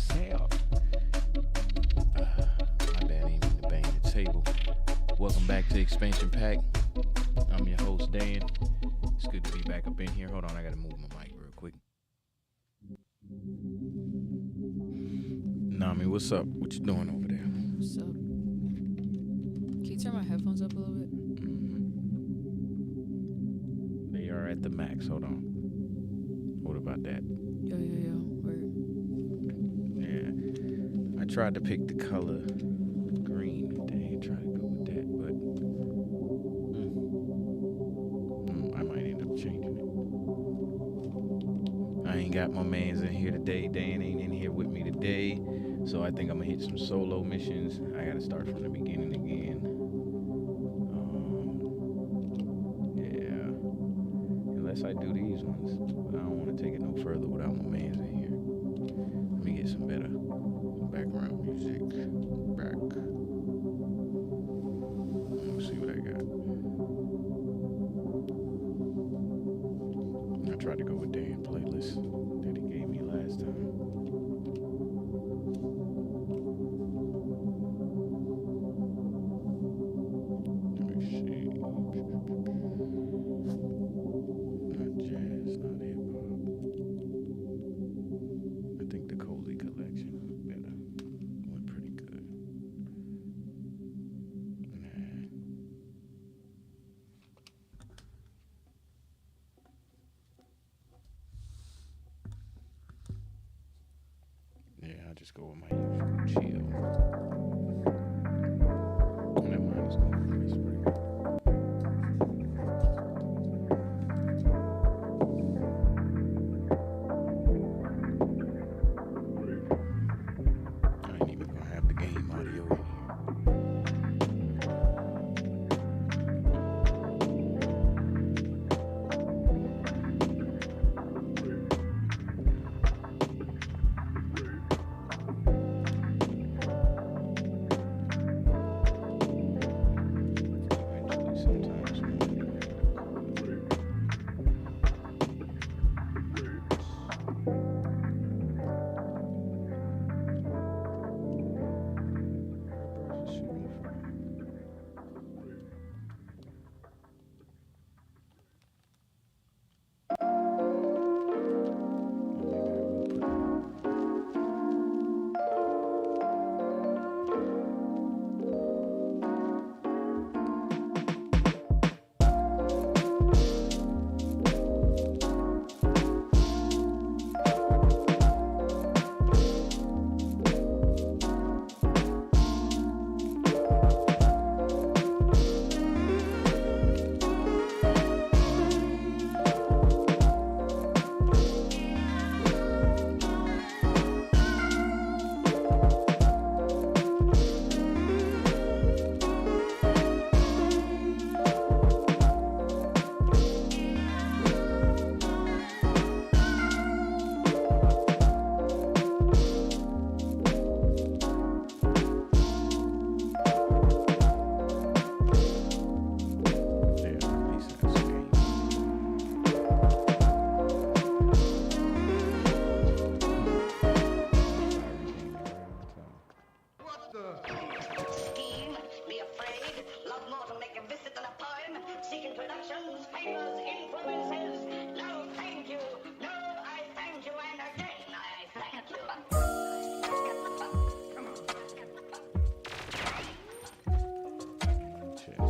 sale. My bad, I ain't mean to bang the table. Welcome back to Expansion Pack. I'm your host, Dan. It's good to be back up in here. Hold on, I gotta move my mic real quick. Nami, what's up? What you doing over there? What's up? Can you turn my headphones up a little bit? They are at the max. Hold on. What about that? Yo. Word. Yeah. I tried to pick the color green today. Try to go with that, but I might end up changing it. I ain't got my mans in here today. Dan ain't in here with me today. So I think I'm gonna hit some solo missions. I gotta start from the beginning again. Yeah. Unless I do these ones. But I don't want to take it no further without my mans in here. Let me get some better background music. Back. Let's see what I got. I tried to go with Dan playlist that he gave me last time. Let me see. Not jazz, not hip hop. I think the Coley collection was better. Went pretty good. Nah. Yeah, I'll just go with my usual chill. That mine is going for this pretty good. I ain't even gonna have the game audio in here. Eventually, sometimes when you have where birds are shooting from. Or maybe I will put yeah, decent as game. Siren came in right on time. Scheme, be afraid, love more to make a visit than a poem, seek introductions, favors, influences. No, thank you. No, I thank you, and again I thank you. Come on. Chess.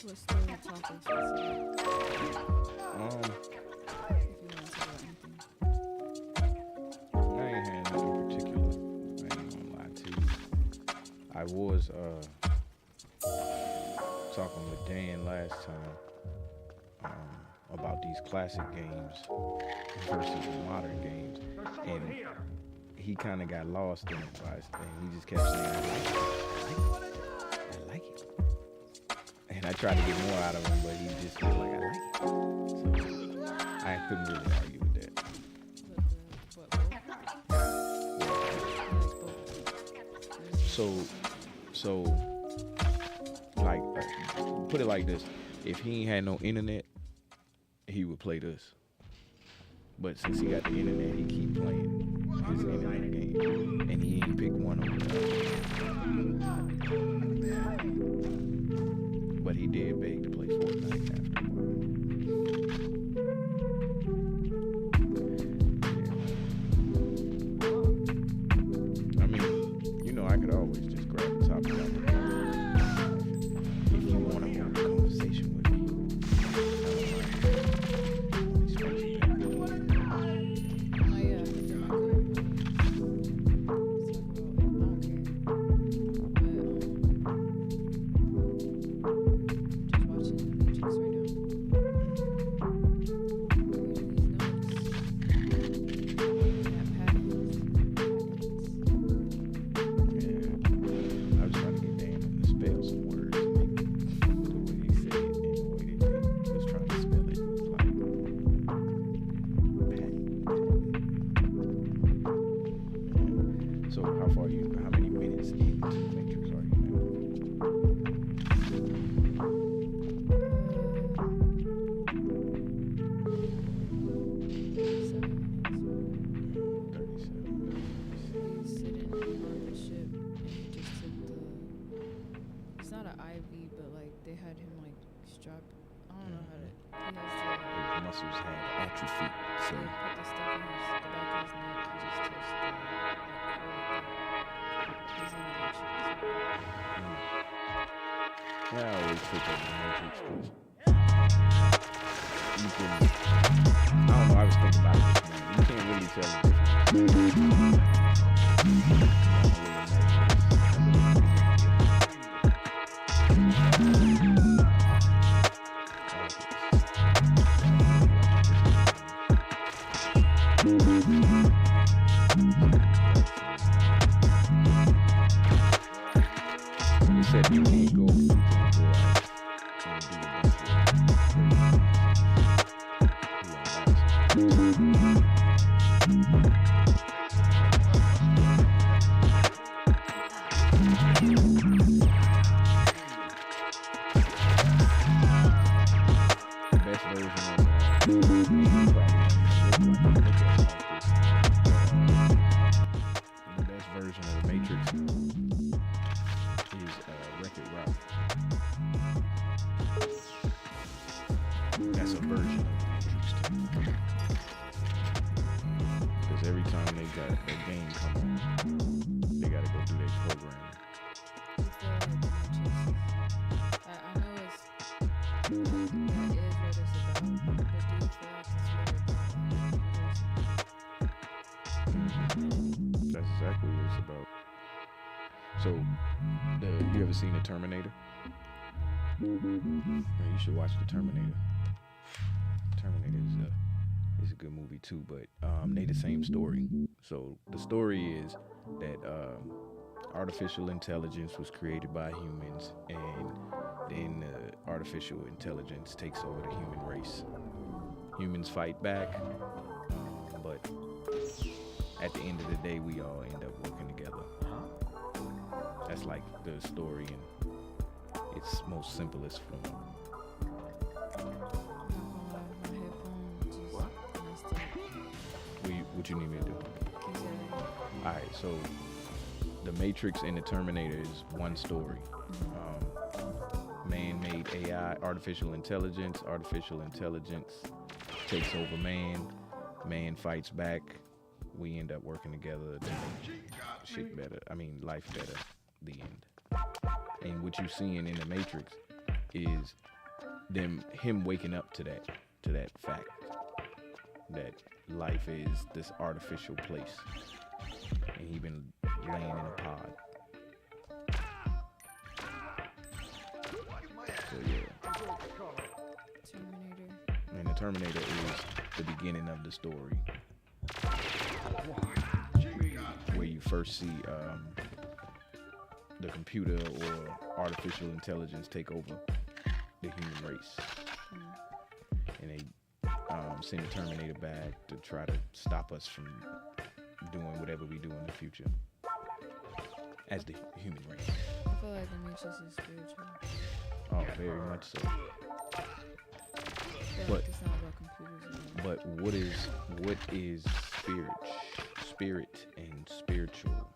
What's the topics? If you want to talk about anything. I ain't had nothing particular. I ain't gonna lie to you. I was talking with Dan last time about these classic games versus the modern games, and he kind of got lost in it, and he just kept saying, "I like it." And I tried to get more out of him, but he just was like, "I like it." So I couldn't really argue with that. What So like, put it like this: if he ain't had no internet, he would play this. But since he got the internet, he keep playing his internet game, and he ain't pick one over the other. But he did beg to play Fortnite after a while. I mean, you know, I could always just grab the topic out the game if you want to have a conversation with me. Oh yeah, I think they're not good. You ever seen The Terminator? You should watch The Terminator. Terminator is a good movie too, but they the same story. So the story is that artificial intelligence was created by humans, and then artificial intelligence takes over the human race. Humans fight back, but at the end of the day, we all end up working together. That's like the story in its most simplest form. What you need me to do? Alright, so The Matrix and The Terminator is one story. Man-made AI, artificial intelligence takes over man fights back, we end up working together to make shit better. I mean, life better. The end. And what you seeing in The Matrix is him waking up to that fact that life is this artificial place, and he been laying in a pod. So yeah. Terminator. And The Terminator is the beginning of the story, where you first see the computer or artificial intelligence take over the human race. And they send the Terminator back to try to stop us from doing whatever we do in the future. as the human race. I feel like the Matrix is spiritual. Oh, very much so. I feel But- like it's not about computers at all. But what is spirit and spiritual?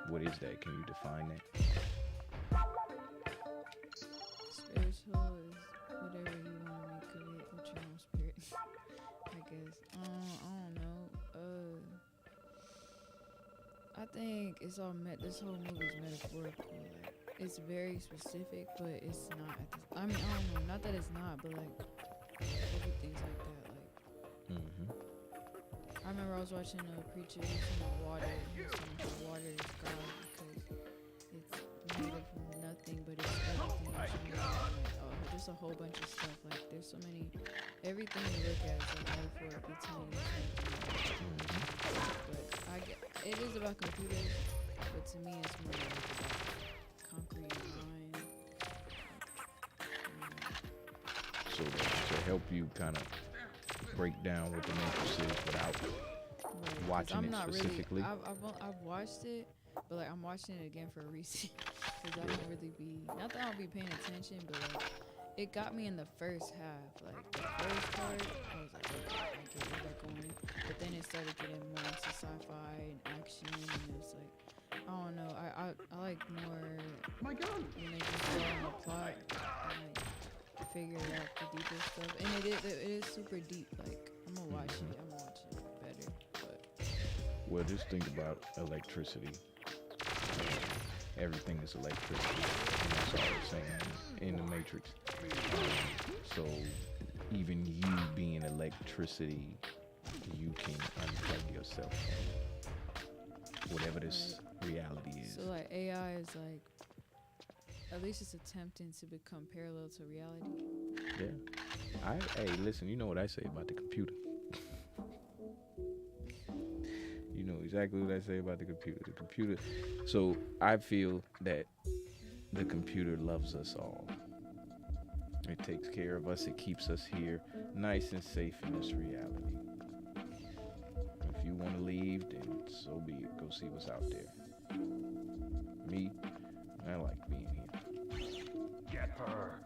What is that? Can you define that? Spiritual is whatever you want to make of it with your own spirit. I guess. I don't know. I think it's all this whole movie is metaphorical. Like, it's very specific, but it's not. I mean, I don't know. Not that it's not, but like everything's like that. Like, Mm-hmm. I remember I was watching a preacher talking about water. He was saying how water is God because it's made of nothing, but it's everything that you need. Like, just a whole bunch of stuff. Like, there's so many. Everything you look at is a metaphor between the same thing. But it is about computers, but to me, it's more like about concrete mind. So to help you kind of break down what the Matrix is without Right, 'cause watching I'm it not specifically. Really, I've watched it, but like I'm watching it again for a reason. Because I don't really be, not that I don't be paying attention, but like it got me in the first half. Like the first part, I was like, okay, I get where they're going. But then it started getting more into sci-fi and action, and it's like, I don't know. I like more when they just go on the plot and like figure out the deeper stuff. And it is super deep. Like I'm gonna watch it. I'm gonna watch it better. But Well, just think about electricity. Everything is electricity. And that's all it's saying in the Matrix. So even you being electricity, you can unplug yourself from whatever this reality is. so like AI is like, at least it's attempting to become parallel to reality. Yeah. Hey, listen, you know what I say about the computer. You know exactly what I say about the computer. The computer. So I feel that the computer loves us all. It takes care of us. It keeps us here nice and safe in this reality. If you want to leave, then so be it. Go see what's out there. Me, I like being here. Get her.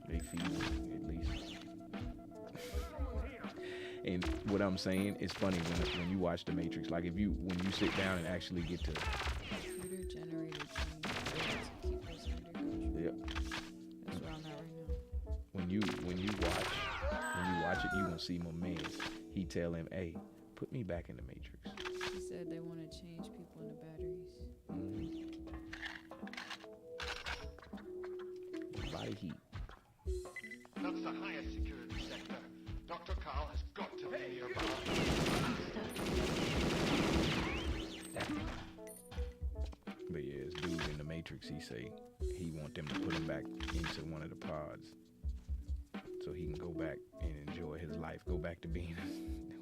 They feed me, at least. And what I'm saying is funny when you watch The Matrix. Like when you sit down and actually get to, Computer generated things to keep us under control. yeah, That's where I'm at right now. when you watch it, you gonna see my man. He tell him, "Hey, put me back in the Matrix." He said they want to change people into batteries. Body heat. That's the highest security sector. Dr. Carl has got to be nearby. But yeah, this dude in the Matrix, he say he want them to put him back into one of the pods, so he can go back and enjoy his life, go back to being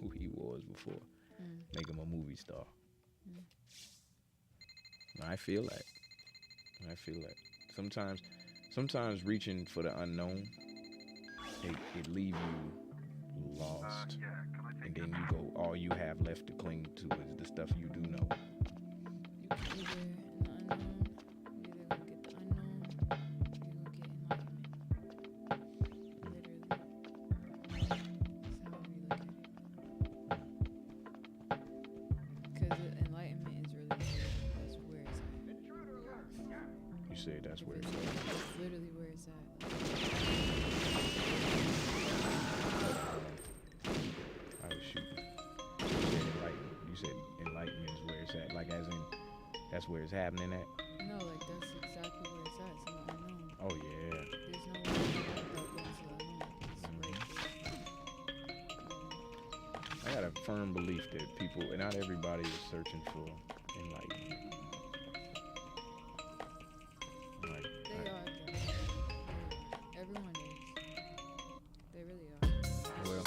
who he was before, make him a movie star. I feel that. Sometimes reaching for the unknown, it leave you lost, and then you go, all you have left to cling to is the stuff you do know. You can either in the unknown, you're either gonna get the unknown, or you're gonna get enlightenment. Literally. That's how we look at it. Because enlightenment is really, that's where it's at. You say that's where it's It's at. literally where it's at. I was shooting. You said enlightenment is where it's at. Like as in, that's where it's happening at. No, like that's exactly where it's at. It's in the unknown. Oh yeah. There's no way without going to the unknown. It's right there. I got a firm belief that people, and not everybody is searching for enlightenment. Like, They are, though. Everyone is. They really are. well,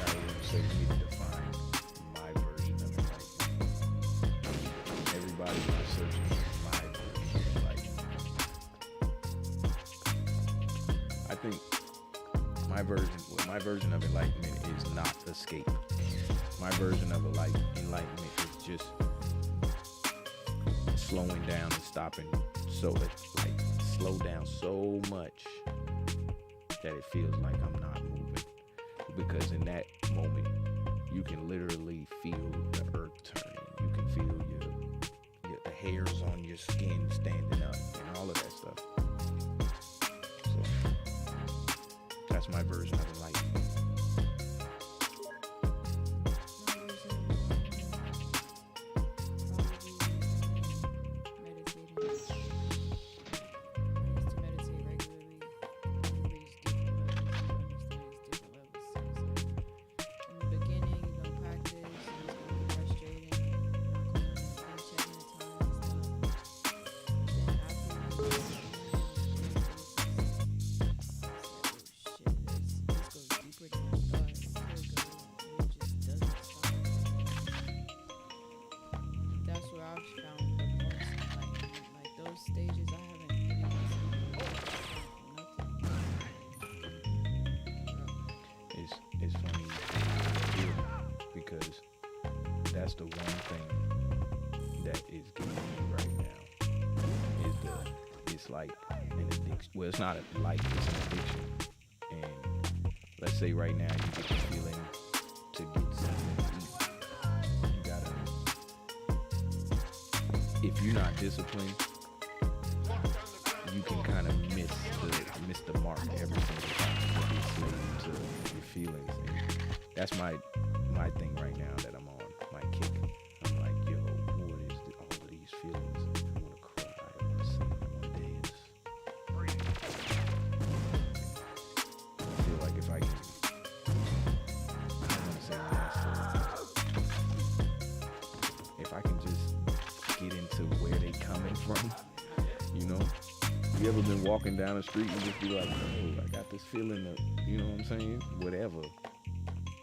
I would say we need to define my version of enlightenment. Everybody's not searching for my version of enlightenment. I think my version of enlightenment is not escape. My version of enlightenment is just slowing down and stopping so that like slow down so much that it feels like I'm not moving. Because in that moment, you can literally feel the earth turning. You can feel the hairs on your skin standing up and all of that stuff. So that's my version of enlightenment. It's funny because that's the one thing that is getting me right now. It's like an addiction. Well, it's not like it's an addiction. And let's say right now you get the feeling to get something to eat. You gotta, if you're not disciplined, you can kind of miss the mark every single time. You get slave to your feelings. And that's my thing right now that I'm on, my kick. I'm like, yo, what is all of these feelings? I want to cry, I want to sing, I want to dance. I feel like if I can, I don't want to say master, if I can just get into where they coming from, you know? You ever been walking down the street and just be like, oh, I got this feeling of, you know what I'm saying? Whatever.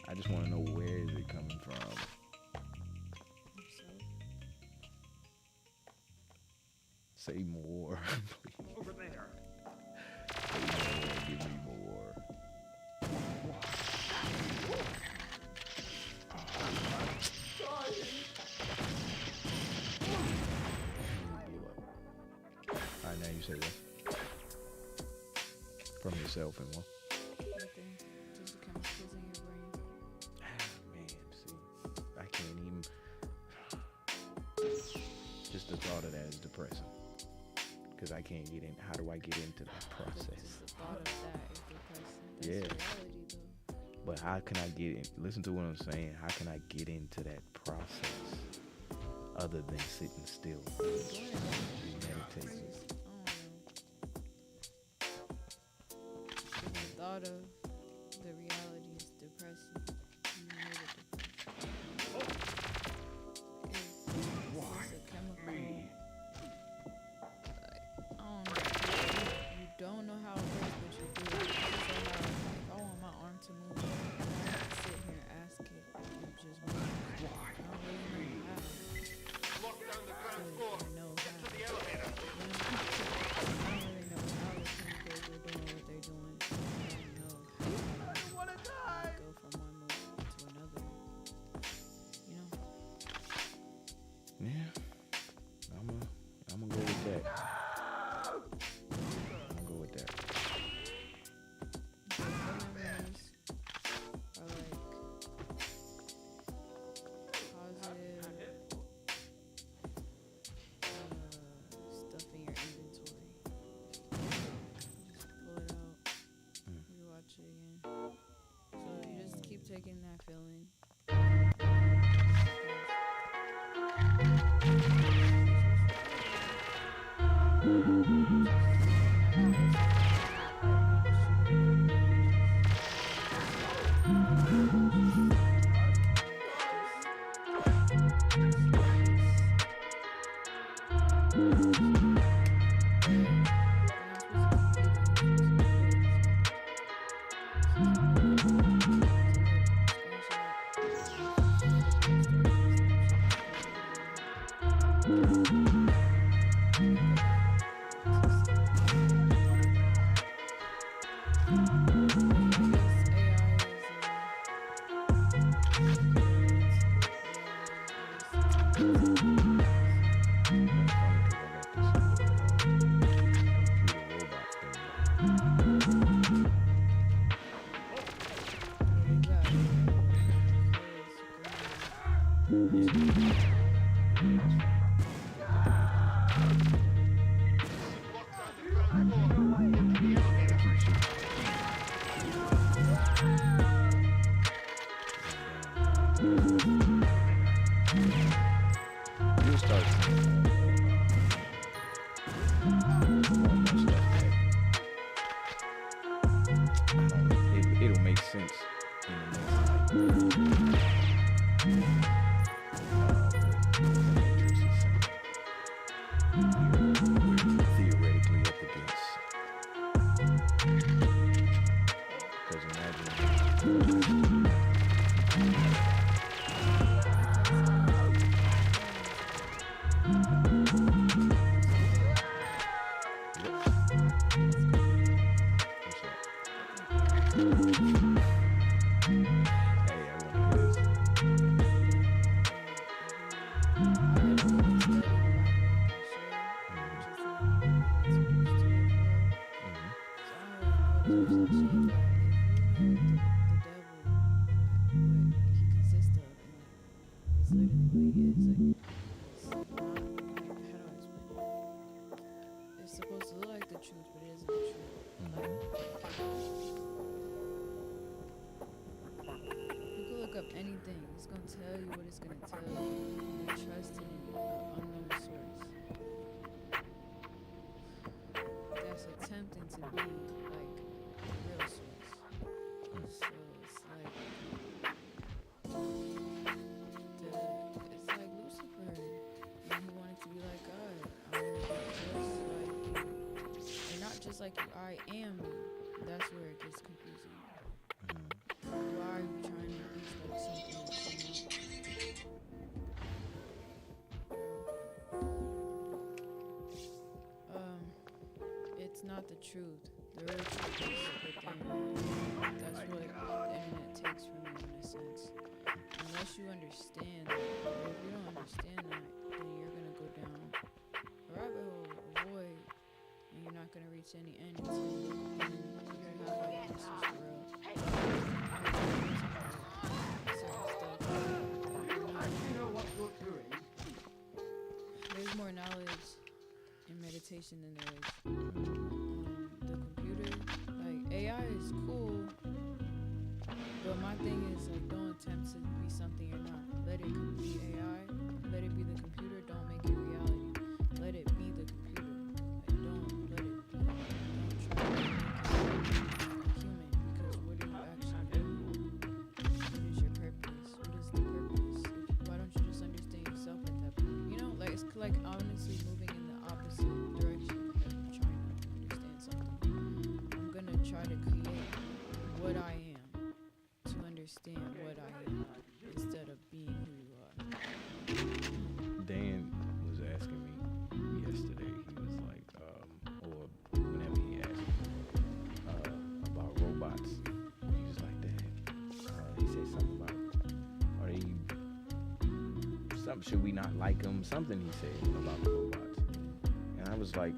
I just want to know where is it coming from. Say more, please. Over there. Say more, give me more. Alright, now you say what? From yourself and what? Nothing. Just the chemicals in your brain. Man, see, I can't even. Just the thought of that is depressing. Because I can't get in. How do I get into that process? Just the thought of that is depressing. That's Yeah. reality, though. But how can I get in? Listen to what I'm saying. How can I get into that process other than sitting still and meditating? The thought of the reality is depressing. You made it depressing. It's a chemical. You don't know how it works, but you do. If I want my arm to move, I have to sit here and ask it. You just move. I don't really know how. Lock down the ground floor. I know Get to how. the elevator. I don't really know how the chemicals are doing what they're doing. I don't know. I want to die. Go from one move to another. You know? Yeah, I'm gonna go with that. I'm gonna go with that. Some memories are like positive stuff in your inventory. Just pull it out, rewatch it again. So you just keep taking that feeling. It'll make sense in the next like what the Matrix is saying. We're theoretically up against. Because imagine. What's up? Hey, I want to hear this. It's supposed to look like the truth, but it isn't the truth. You can look up anything. It's gonna tell you what it's gonna tell you. And trust in an unknown source that's attempting to be like the real source. So it's like Lucifer, and he wanted to be like God. I want to be just like you, or not just like you. I am you. That's where it gets confusing. Why are you trying to be like something that's not? It's not the truth. The real truth is within you. That's what the internet takes from you in a sense. Unless you understand that, or if you don't understand that, then you're gonna go down a rabbit hole, a void, and you're not gonna reach any end until you have like this is real. There's more knowledge in meditation than there is on the computer. Like AI is cool, but my thing is like don't attempt to be something you're not. Let it be AI. Let it be the computer. Don't make it reality. Let it be the computer. Like don't let it be. Don't try to make it human because what are you actually doing? What is your purpose? What is the purpose? Why don't you just understand yourself at that point? You know, like it's like honestly moving in the opposite direction of trying to understand something. I'm gonna try to create what I am to understand what I am instead of being who you are. Dan was asking me yesterday. He was like, or whenever he asked me about robots, he was like, Dad, he said something about, are they, something, should we not like them? Something he said about the robots. And I was like,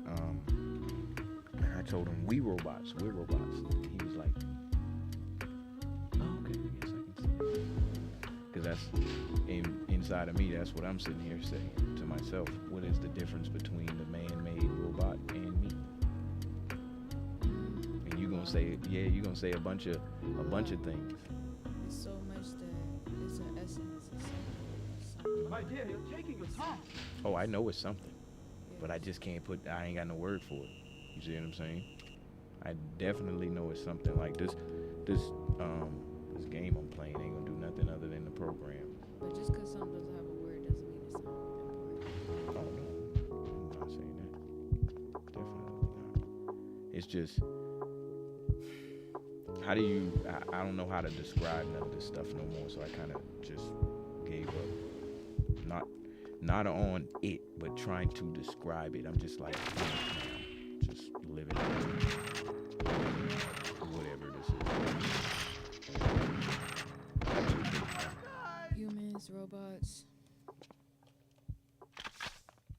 I told him, we're robots. He was like, oh, okay, I guess I can see that. Because that's, inside of me, that's what I'm sitting here saying to myself. What is the difference between the man-made robot and me? And you're gonna say, yeah, you're gonna say a bunch of things. It's so much that it's an essence of something. My dear, you're taking your time. Oh, I know it's something, but I Yes. just can't I ain't got no word for it. You see what I'm saying? I definitely know it's something like this game I'm playing ain't gonna do nothing other than the program. But just because something doesn't have a word doesn't mean it's not important. Oh no, I'm not saying that. Definitely not. It's just, how do you? I don't know how to describe none of this stuff no more. So I kind of just gave up. Not on it, but trying to describe it. I'm just like, just living whatever this is. Humans, robots.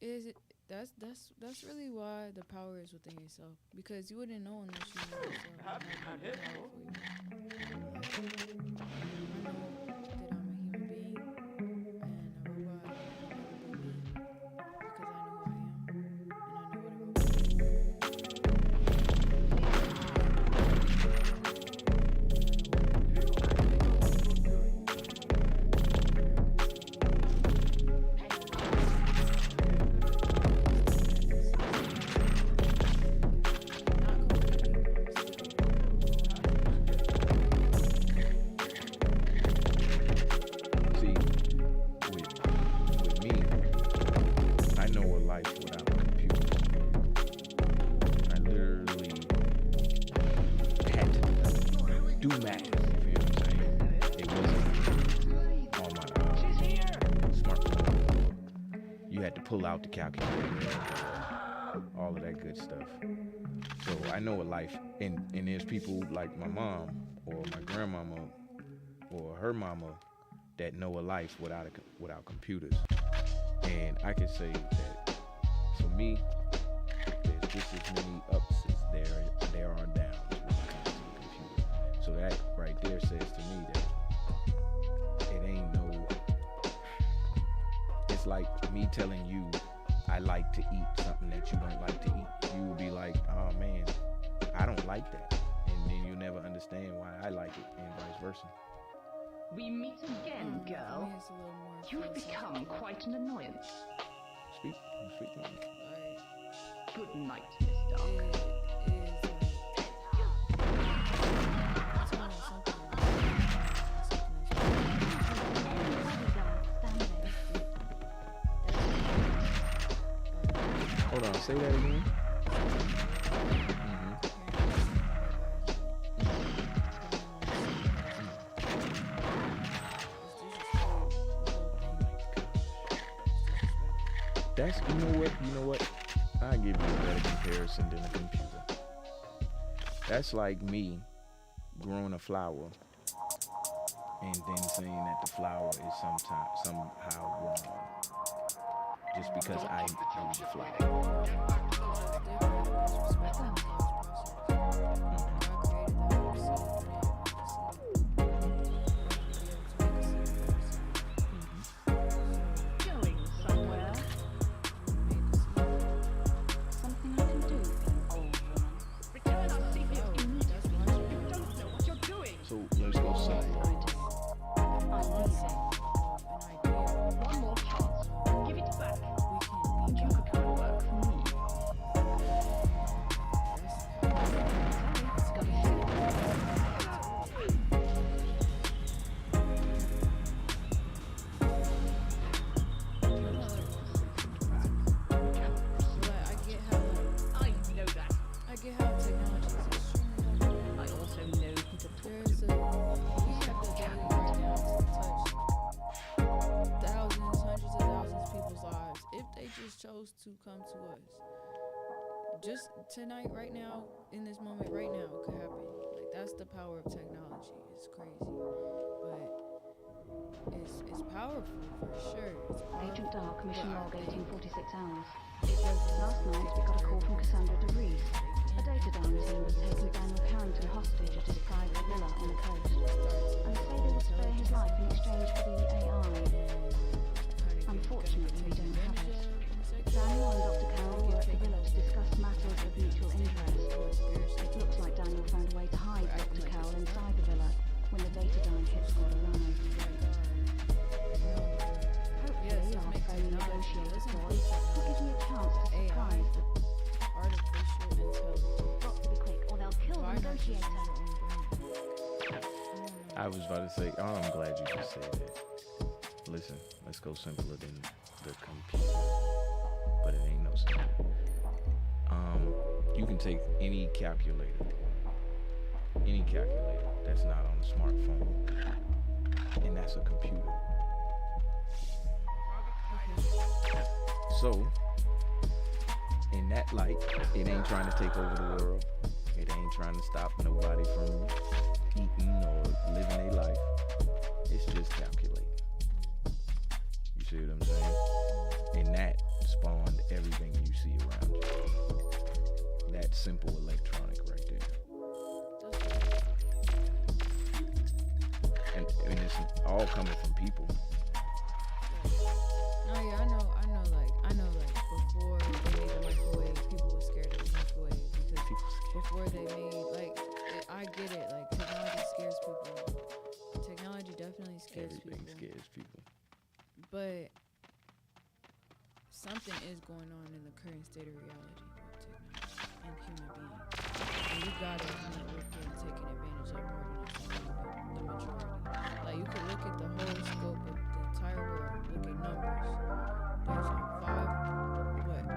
Is it? That's really why the power is within yourself, because you wouldn't know unless you knew yourself. and had that power for you. I know that I'm a human being and a robot will never be me, because I know who I am and I know what a robot do math. You feel what I'm saying? It wasn't on my smartphone. You had to pull out the calculator, all of that good stuff. So I know a life, and there's people like my mom or my grandmama or her mama that know a life without computers. And I can say that for me, there's just as many ups as there are downs when it comes to the computer. So that right there says to me that it ain't no. It's like me telling you I like to eat something that you don't like to eat. You will be like, oh man, I don't like that, and then you'll never understand why I like it, and vice versa. We meet again, For girl. me, it's a little more You've philosophical. become quite an annoyance. Speak on it. Like, Good night, Miss Dark. it is like, it's kind of something Hold on, say that again. That's you know what? I'll give you a better comparison than a computer. That's like me growing a flower and then saying that the flower is somehow wrong. Just because I use the flower. Going somewhere. Something I can do, old woman. Return our secret immediately. You don't know what you're doing. So let's go simple. I'm leaving. One more chance. Give it back. And you could come and work for me. Sorry, gotta shoot. I know that. I get how technology is extremely I also know who to talk There's to. we have the ability right now to touch thousands, hundreds of thousands of people's lives if they just chose to come to us. Just tonight, right now, in this moment, right now, it could happen. Like that's the power of technology. It's crazy, but it's powerful for sure. It's Agent powerful, Dark, mission but I log think 1846 hours. it doesn't Last night we got a call from Cassandra DeRees. A data down team was taking Daniel Carrington hostage at his private villa on the coast, and say they would spare his life in exchange for the AI. Unfortunately, we don't have it. Daniel and Dr. Carroll were at the villa to discuss matters of mutual interest. It looks like Daniel found a way to hide Dr. Carroll inside the villa when the data down hit squad arrived. Hopefully, our phone negotiator clause will give me a chance to surprise the... Artificial intelligence. Got to be quick, or they'll kill the Why not just use negotiator. your own brain? I was about to say, oh, I'm glad you just said that. Listen, let's go simpler than the computer, but it ain't no simple. You can take any calculator that's not on a smartphone, and that's a computer. So, in that light, it ain't trying to take over the world. It ain't trying to stop nobody from eating or living their life. It's just calculating. You see what I'm saying? And that spawned everything you see around you. That simple electronic right there. And it's all coming from people. No, yeah, I know, like before they made the microwave, people were scared of the microwave because before they made, like, I get it, like, technology scares people. Technology definitely scares Everything people. scares people. But something is going on in the current state of reality with technology and human beings. And you gotta admit we're getting taken advantage of more than the majority. Like you could look at the whole scope of the entire world, look at numbers.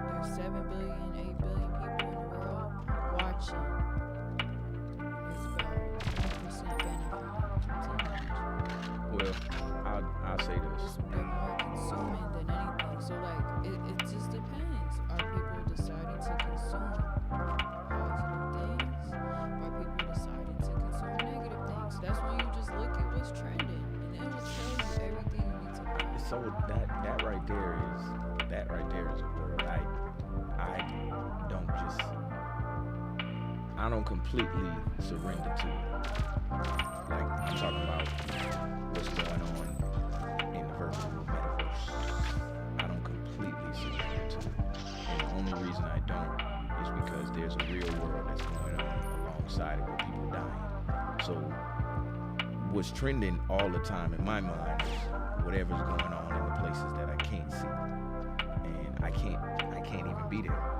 There's 7 billion, 8 billion people in the world watching. It's about 1% so that right there is a world I don't completely surrender to it. Like I'm talking about what's going on in the virtual metaverse. I don't completely surrender to it. And the only reason I don't is because there's a real world that's going on alongside it with people dying. So what's trending all the time in my mind is whatever's going on in the places that I can't see. And I can't even be there.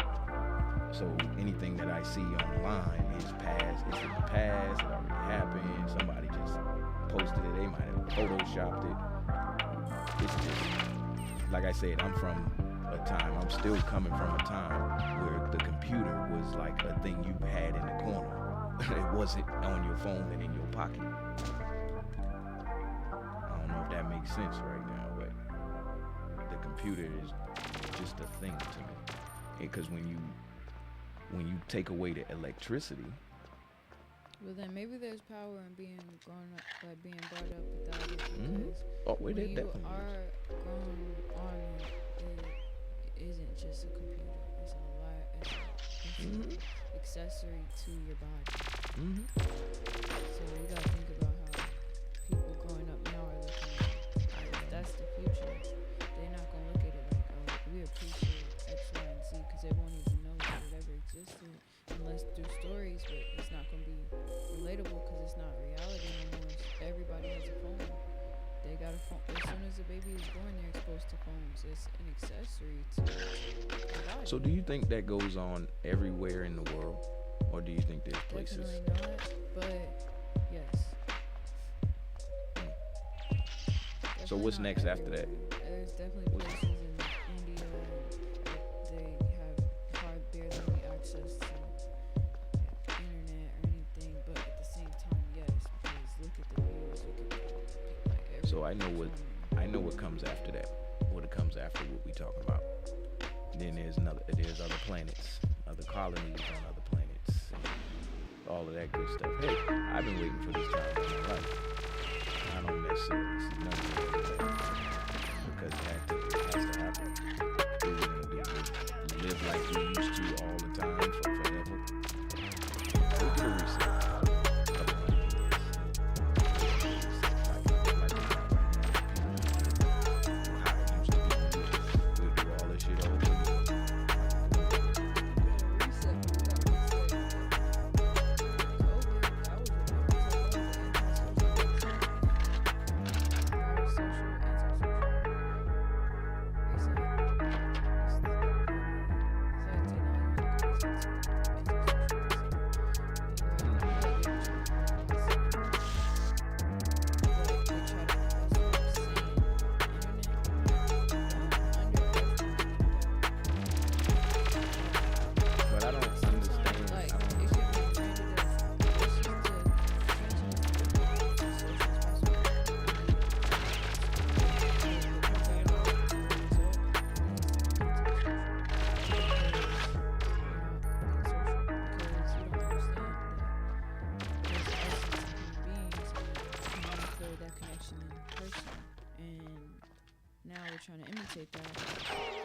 So anything that I see online is past. It's in the past. It already happened. Somebody just posted it. They might have photoshopped it. It's just, like I said, I'm still coming from a time where the computer was like a thing you had in the corner. It wasn't on your phone and in your pocket. I don't know if that makes sense right now, but the computer is just a thing to me. Because when you take away the electricity. Well, then maybe there's power in being grown up, like being brought up without it. Because when you are grown on it, it isn't just a computer. It's a lot. It's an accessory to your body. So you gotta think about how people growing up now are looking at it. Like, that's the future. They're not gonna look at it like, oh, we appreciate X, Y, and Z, because they won't even know that it ever existed unless through stories, but it's not going to be relatable because it's not reality anymore. Everybody has a phone. They got a phone. As soon as a baby is born, they're exposed to phones. It's an accessory to the body. So do you think that goes on everywhere in the world? Or do you think there's places? Definitely not, but yes. So what's next after that? There's definitely places in India that they have barely any access to internet or anything, but at the same time, yes, because look at the views, look at like So I know what comes after that. What comes after what we talking about. Then there's other planets, other colonies on other planets, and all of that good stuff. Hey, I've been waiting for this time in my life. I don't necessarily see nothing like that because it has to happen. Do we live like we used to all the time for forever? We do a reset. Trying to imitate that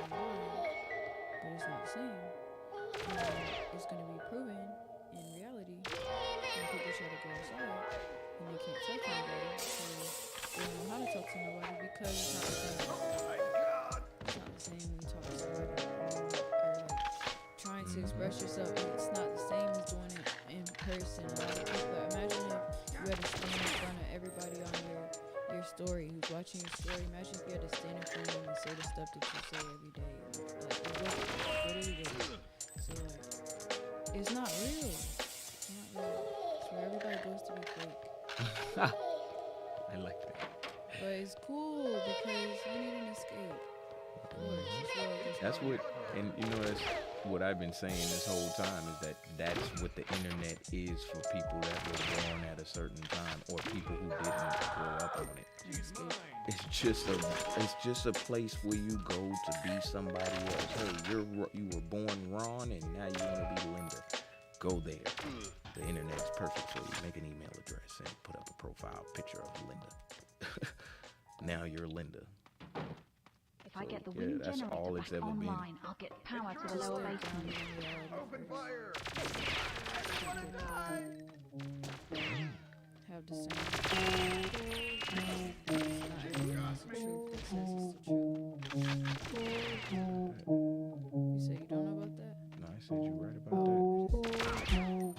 online, but it's not the same. And it's going to be proven in reality when people try to go outside and they can't talk to nobody, so they don't know how to talk to nobody because it's not the same. It's not the same when you talk to somebody or like trying to express yourself. It's not the same as doing it in person. A lot of people, imagine if you had to stand in front of everybody on your story, who's watching your story. Imagine if you had to stand in front of them and say the stuff that you say every day. Like, what are you doing? So, like, it's not real. It's not real. It's where everybody goes to be fake. I like that. But it's cool because you need an escape. Of course. That's what, and you know, that's what I've been saying this whole time is that's what the internet is for people that were born at a certain time or people who didn't grow up on it. It's just a place where you go to be somebody else. Hey, you were born Ron and now you want to be Linda. Go there. The internet is perfect for you. Make an email address and put up a profile picture of Linda. Now you're Linda. If I So, get the yeah, wind that's generator all it's back ever been. online, I'll get power to the lower basement. Open fire! Have the same. It's not everyone's the truth that says it's the truth. You say you don't know about that? No, I said you're right about that.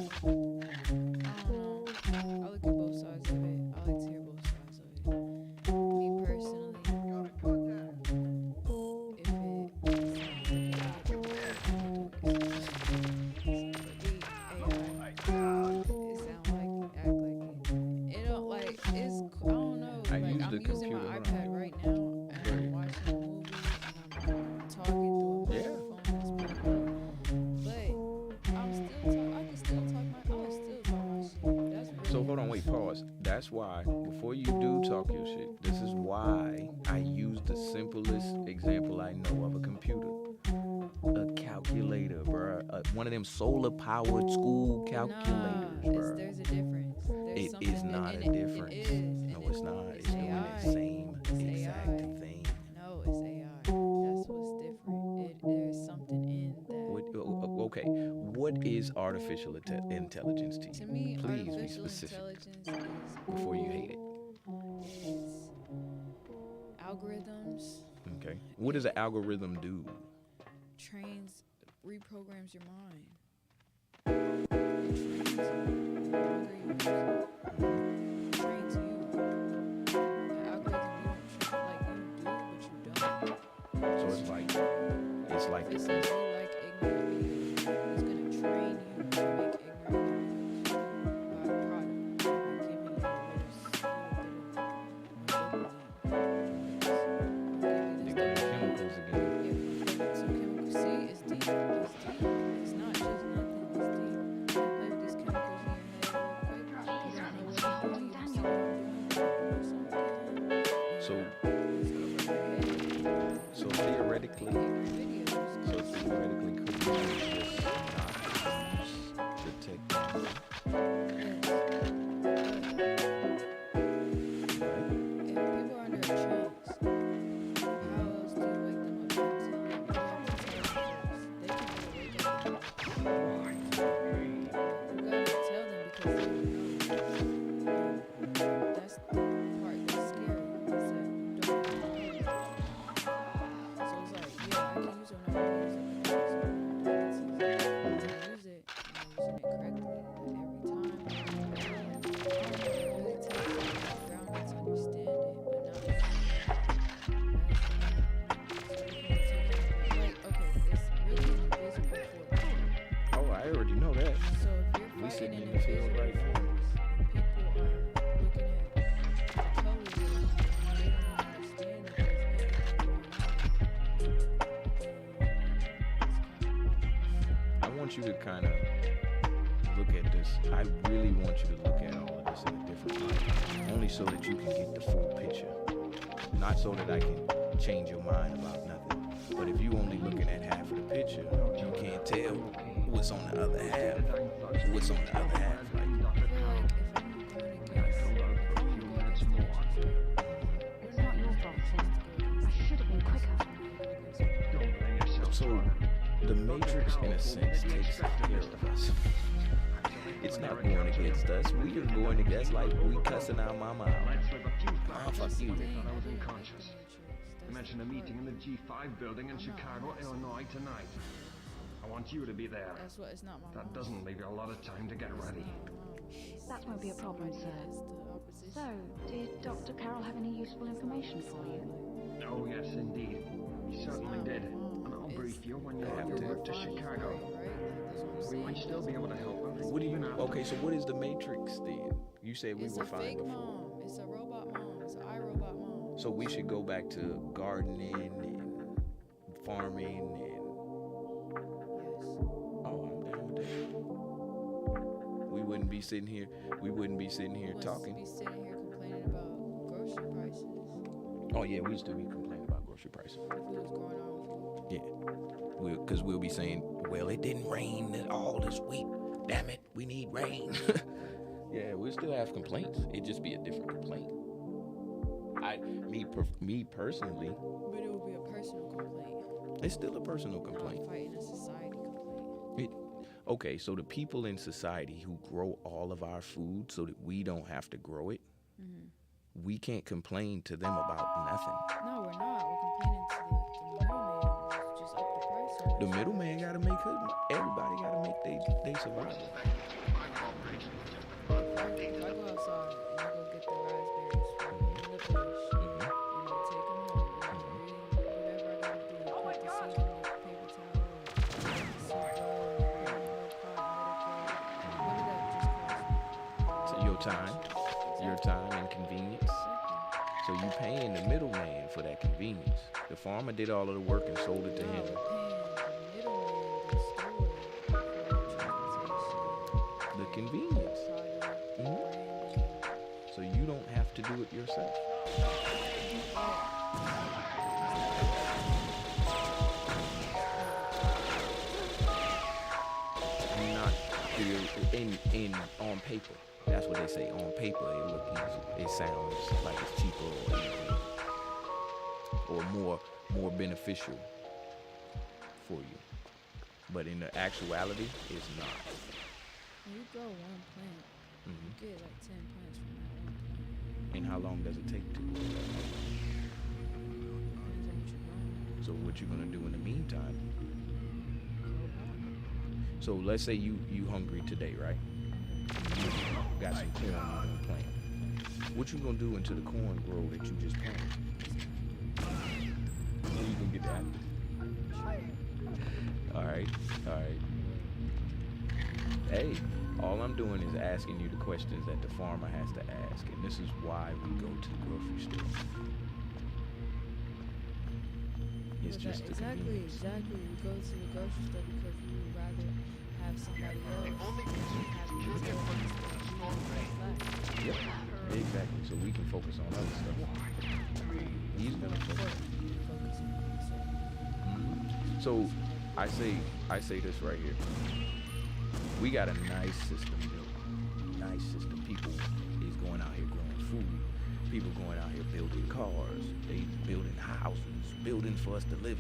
I don't know. I look at both sides of it. I like to hear both sides of it. Me personally, I use I'm the using my computer, hold on. iPad right now and Right. I'm watching a movie and I'm talking through a Yeah. microphone that's plugged in. But I can still talk my shit. That's really So hold on, wait, pause. That's why, before you do talk your shit, this is why I use the simplest example I know of a computer. A calculator, bruh. One of them solar-powered school calculators, bruh. there's a difference. There's It something is not a in it. difference. It is. No, it's not. It's doing AI. the same It's exact AI. thing. No, it's AI. That's what's different. There's something in that. Okay, what is artificial intelligence to you? To me, Please be artificial specific intelligence is before you hate it. It's algorithms, Okay. What does an algorithm do? reprograms your mind. It trains you. The algorithm you don't train, like you do, but you don't. So it's like If it says you like ignorant videos, it's gonna train you to make ignorant videos by a product, by giving you a little they got chemicals again. some chemicals. See, it's deep. It's not just nothing. It's deep. You play with these chemicals in your head real quick. You don't know what you're doing. You see what you're doing. So It's over your head. so theoretically, Videos. could we just not use the technology? Right? If people are under a trance, how else do you wake them up and tell them? You have to tell them first. They can never wake up. You gotta tell them because they don't know. That's the part that's scary. Is that you don't know. So it's like, yeah, I can use it when I want to use it. I use it, and I'm using it correctly every time. It really takes grounded to understand it, but not like, okay, it's really an invisible force. Oh, I already know that. So if you're We fighting sitting an in the field invisible right now. force, and people are looking at the colors of it, and they don't understand that there's anything going on. I want you to kind of look at this. I really want you to look at all of this in a different light, only so that you can get the full picture. Not so that I can change your mind about nothing. But if you only looking at half of the picture, you can't tell what's on the other half. What's on the other half? Like, I feel like if I'm going against It's not your fault, Tim. I should have been quicker. so the Matrix, in a sense, takes care of us. It's not going against us. We are going against, like, we cussing our mama out. Oh, fuck you. I was unconscious. Imagine a meeting in the G5 building in Chicago, Illinois tonight. I want you to be there. That's what, it's not my That mom. doesn't leave you a lot of time to get ready. That won't be a problem, sir. It's the opposition. So, did Dr. Carroll have any useful information for you? Oh, yes, indeed. He certainly did. And I'll brief you when you're on your way to Chicago. We might still be able to help him. What do you? even after- Okay, so what is the Matrix then? You said we It's were a fine fake before. mom. It's a robot mom. It's an iRobot mom. So we should go back to gardening and farming and. Yes. Oh, I'm down with that. We wouldn't be sitting here. We wouldn't be sitting here Who wants talking. to be sitting here complaining about grocery prices Oh yeah, we used to be complaining about grocery prices. if it was going on with you. Yeah, because we'll be saying, well, it didn't rain at all this week. Damn it, we need rain. Yeah, we'll still have complaints. It'd just be a different complaint. Me personally, But it would be a personal complaint. it's still a personal complaint. Not fighting a society complaint. Okay, so the people in society who grow all of our food so that we don't have to grow it, we can't complain to them about nothing. No, we're not. We're complaining to the middleman. Who's just up the price. on The it. middleman gotta make everybody gotta make they survival. If I go outside and I go get the raspberries from the bush, Mm-hmm. take them home, whatever I gotta do, put the seed in the paper towel, let the seed grow, and put it in a little pot, and let it grow. What did that just cost? So your time and convenience. So you paying the middleman for that convenience. The farmer did all of the work and sold it to No, him. we're paying the middleman, the store, for transportation, The convenience. product, Mhm. branding. So you don't have to do it yourself. Not in on paper. That's what they say. On paper, it look easy. It sounds like it's cheaper or easier, or more beneficial for you. But in the actuality, it's not. When you grow one plant, Mhm. you get like 10 plants from that one plant. And how long does it take to grow that? Depends on what you're growing. So what you gonna do in the meantime? Grow more. So let's say you hungry today, right? Got some corn you gonna plant. What you gonna do until the corn grow that you just planted? You gonna get that? All right. Hey, all I'm doing is asking you the questions that the farmer has to ask, and this is why we go to the grocery store. It's just the convenience. Exactly. We go to the grocery store because we would rather have somebody else have the Yep. Exactly. So we can focus on other stuff. He's gonna focus. So I say this right here. We got a nice system built. Nice system. People is going out here growing food. People going out here building cars. They building houses, building for us to live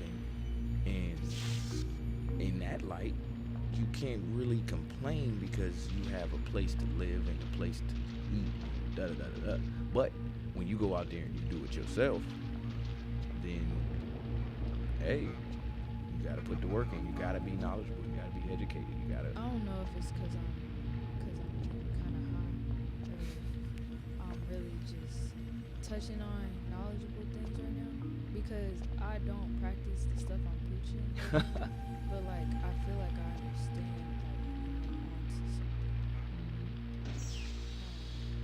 in. And in that light, you can't really complain because you have a place to live and a place to eat. Da da da da da. But when you go out there and you do it yourself, then hey, you gotta put the work in. You gotta be knowledgeable. You gotta be educated. You gotta. I don't know if it's because I'm kind of high. Or I'm really just touching on knowledgeable things right now because I don't practice the stuff I'm preaching. But like I feel like I understand like nuances.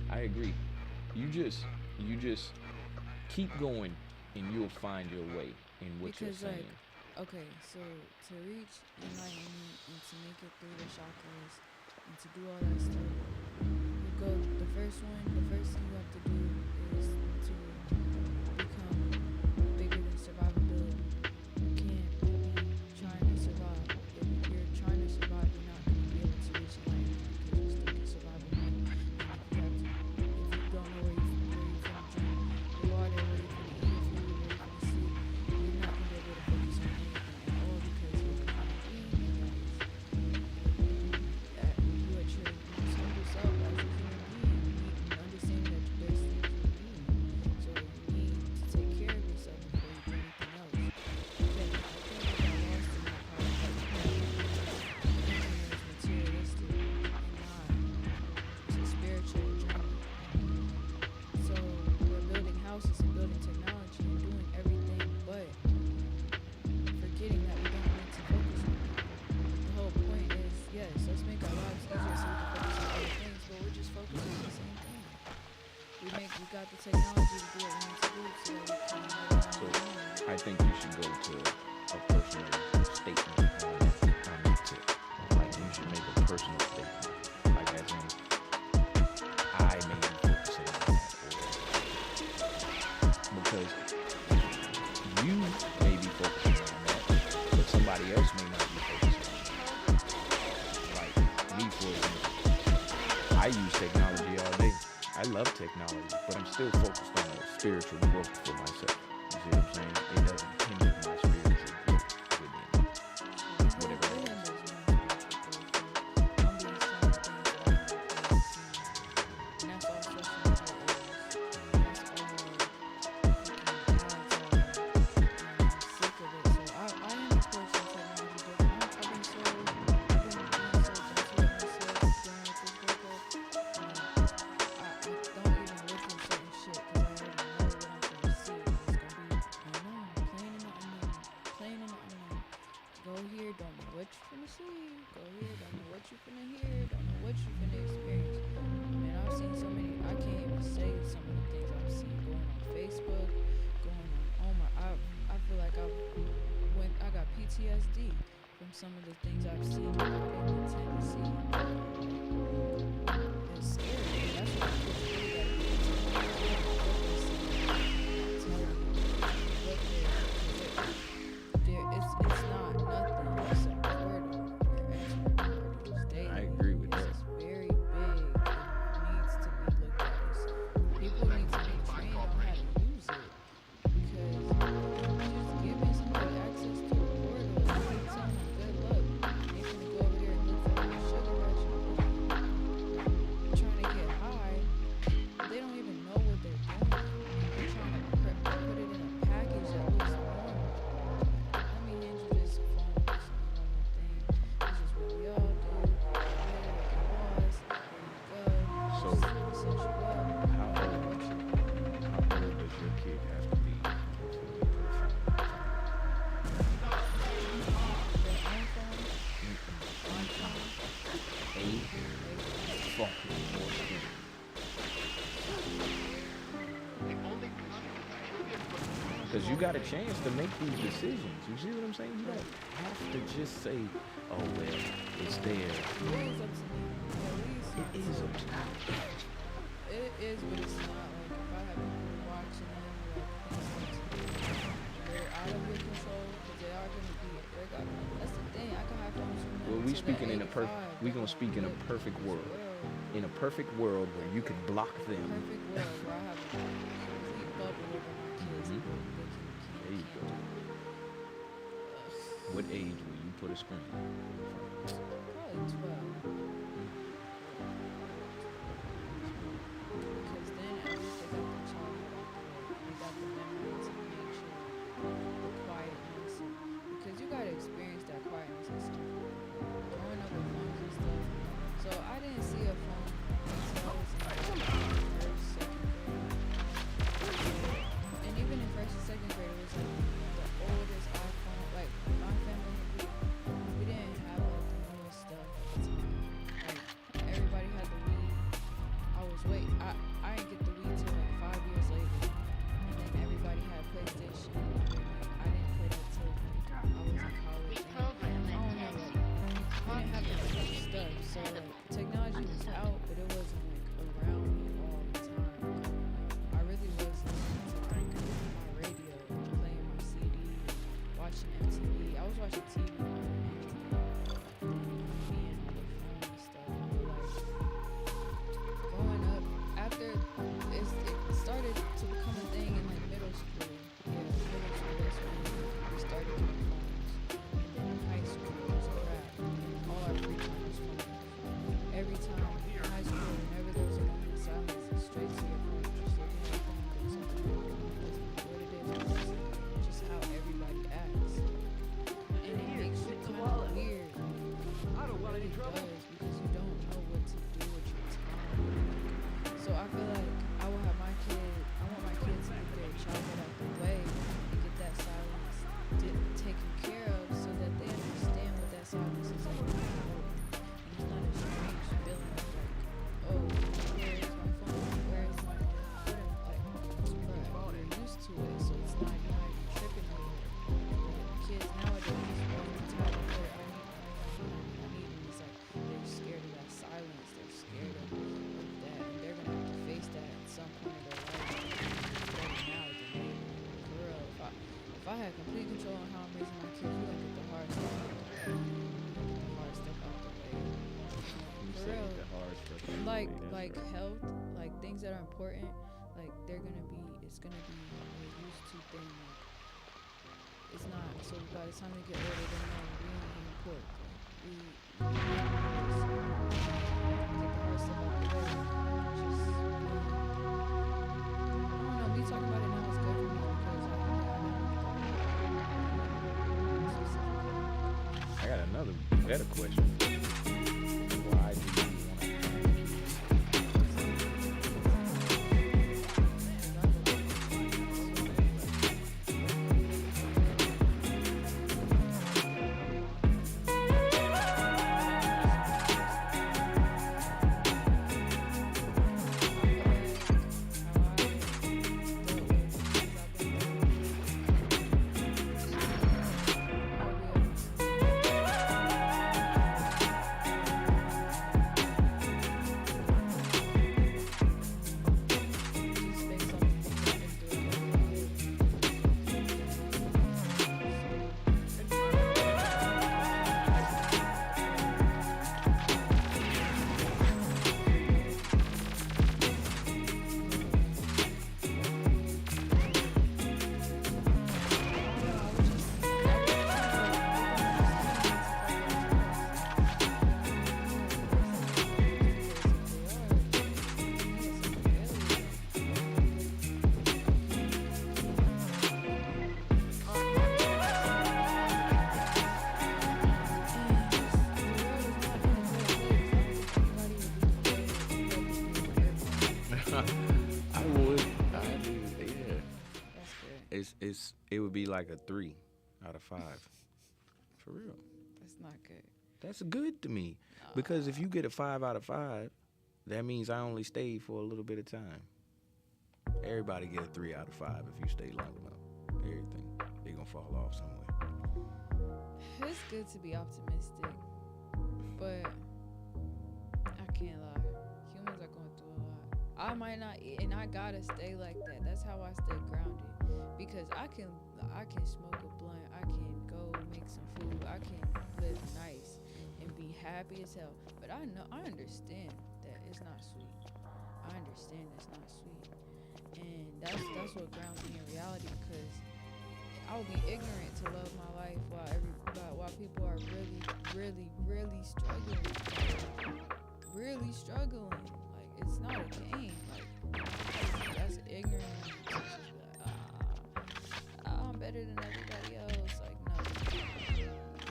I agree. You just keep going, and you'll find your way in what you're Because saying. okay, so to reach enlightenment and to make it through the chakras and to do all that stuff, the first thing you have to do is to become bigger than survivability. You can't be trying to survive. If you're trying to survive, you're not going to be able to reach enlightenment because you're stuck in survival mode. And if you don't know where you're from, the water, where you're going to eat, food, where you're going to sleep, you're not going to be able to focus on anything at all because you're going to be that you at your most humble self as a human being. You understand that there's things you need. So you need to take care of yourself before you do anything else. Again, I think we got lost in that part of like thinking is materialistic and not it's a spiritual journey. So we're building houses and building technology and doing everything but forgetting that we don't need to focus on that. The whole point is, yes, let's make our lives easier so we can focus on other things, but we're just focusing on the same thing. We got the technology to do what we need to do so that we can So I think you should go to a personal statement on that tip. Like you should make a personal statement. Like as in, I may be focusing on that. Because you may be focusing on that, but somebody else may not be focusing on that. Like me, for example. I use technology all day. I I love technology, but I'm still focused on a spiritual growth for myself. You see what I'm saying? It doesn't hinder my spiritual growth within whatever it is. PTSD from some of the things I've seen in Tennessee. It's scary. That's why it's not nothing. It's a portal. You're entering portals daily. I agree with that. It's very big. It needs to be looked at. People need to be trained on how to use it. Because just giving somebody access to a portal is like telling them good luck. They're gonna go over there and look for a sugar rush trying to get high. They don't even know what they're doing. They're trying to put it in a package that looks normal. Let me hand you this phone. This is a normal thing. This is what we all do. So, how old does your kid have to be before they put a phone? Because you got a chance to make these decisions. You see what I'm saying? You don't have to just say, oh, well, it's there. It is up to me. At least It is up to you. it is, but it's not. Like if I have people watching them, they're out of your control because they are going to be. That's the thing. I can have phones from them. Well, we till speaking in a they're 85. we gonna speak in a perfect world. In a perfect world where you could block them. Perfect world where I have a complete bubble over my kids. Mhm. They There you go. What age will you put a screen? Probably 12. Because then at least they got the childhood out the way. They got the memories of nature, the quietness. Because you gotta experience that quietness and stuff. Growing up with phones and stuff. So I didn't see a phone until I was in first, second grade. And even in first and second grade, it was like the oldest iPhone. Like my family, we didn't have like the newest stuff at the time. Like everybody had the Wii. I didn't get the Wii till like 5 years later. And then everybody had PlayStation. I didn't play that till I was in college. And I don't know, like, we didn't have that much stuff. So like technology was out, but it wasn't like around me all the time. I really was listening to like my radio, playing my CD, watching MTV. I was watching TV on MTV, being on the phone and stuff. But like growing up, after it started to become a thing in like middle school. Yeah, middle school that's when we started getting phones. And then in high school it was a wrap. All our free time was phones. Every time in high school, whenever there was a moment of silence, it's straight to your phone, just looking at your phone, doing something. It doesn't matter what it is, it's just how everybody acts. And it makes you kind of weird. It really does, because you don't know what to do with your time. So I feel like I want my kids to get their childhood out the way and get that silence taken care of so that they understand what that silence is like. And it's not a strange feeling of like, oh, where is my phone? Where is my like, bruh, you're used to it, so it's not, you're not even tripping over it. Kids nowadays, all the time, I need it. It's like they're scared of that silence. They're scared of that, and they're gonna have to face that at some point in their life. Better now than later. For real, if I had complete control on how I'm raising my kids, we gotta get the hard stuff out the way. The hard stuff out the way. For For say real. the hard structure. Like health, like things that are important, like it's gonna be a used to thing. Like, it's not. So by the time we get older, then no, we ain't eating pork. We take the hard stuff out the way. Just, I don't know. Me talking about it now is good for me because I got another better question. Why do you want to it would be like a 3 out of 5. For real. that's not good. That's good to me. Because if you get a 5 out of 5, that means I only stayed for a little bit of time. Everybody get a 3 out of 5 if you stay long enough. Everything. They gonna fall off somewhere. It's good to be optimistic, but I can't lie. Humans are going through a lot. I might not, and I gotta stay like that. That's how I stay grounded. Because I can smoke a blunt, I can go make some food, I can live nice and be happy as hell. But I understand that it's not sweet. I understand it's not sweet, and that's what grounds me in reality. Because I would be ignorant to love my life while people are really struggling. Like, it's not a game. Like, that's ignorant. I'm better than everybody else. Like, no.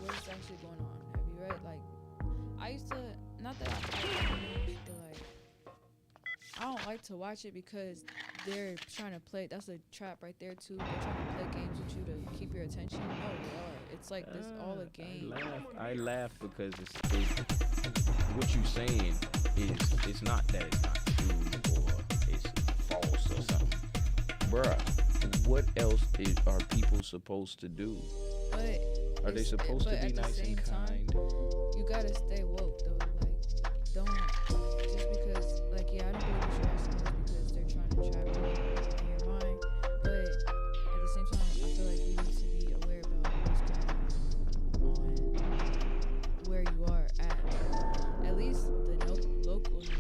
What's actually going on? Have you read? Like, I used to, not that I like the news, but like, I don't like to watch it because they're trying to play. That's a trap right there too. They're trying to play games with you to keep your attention. No, they are. It's like this all a game. I laugh because it's what you saying is it's not that it's not true or it's false or something. Bruh, what else are people supposed to do? But are they supposed to be nice and kind? You gotta stay woke though. Like, don't just because, like, yeah, I don't believe you should watch the news because they're trying to trap you in your mind. But at the same time, I feel like you need to be aware about what's going on where you are at least the local news.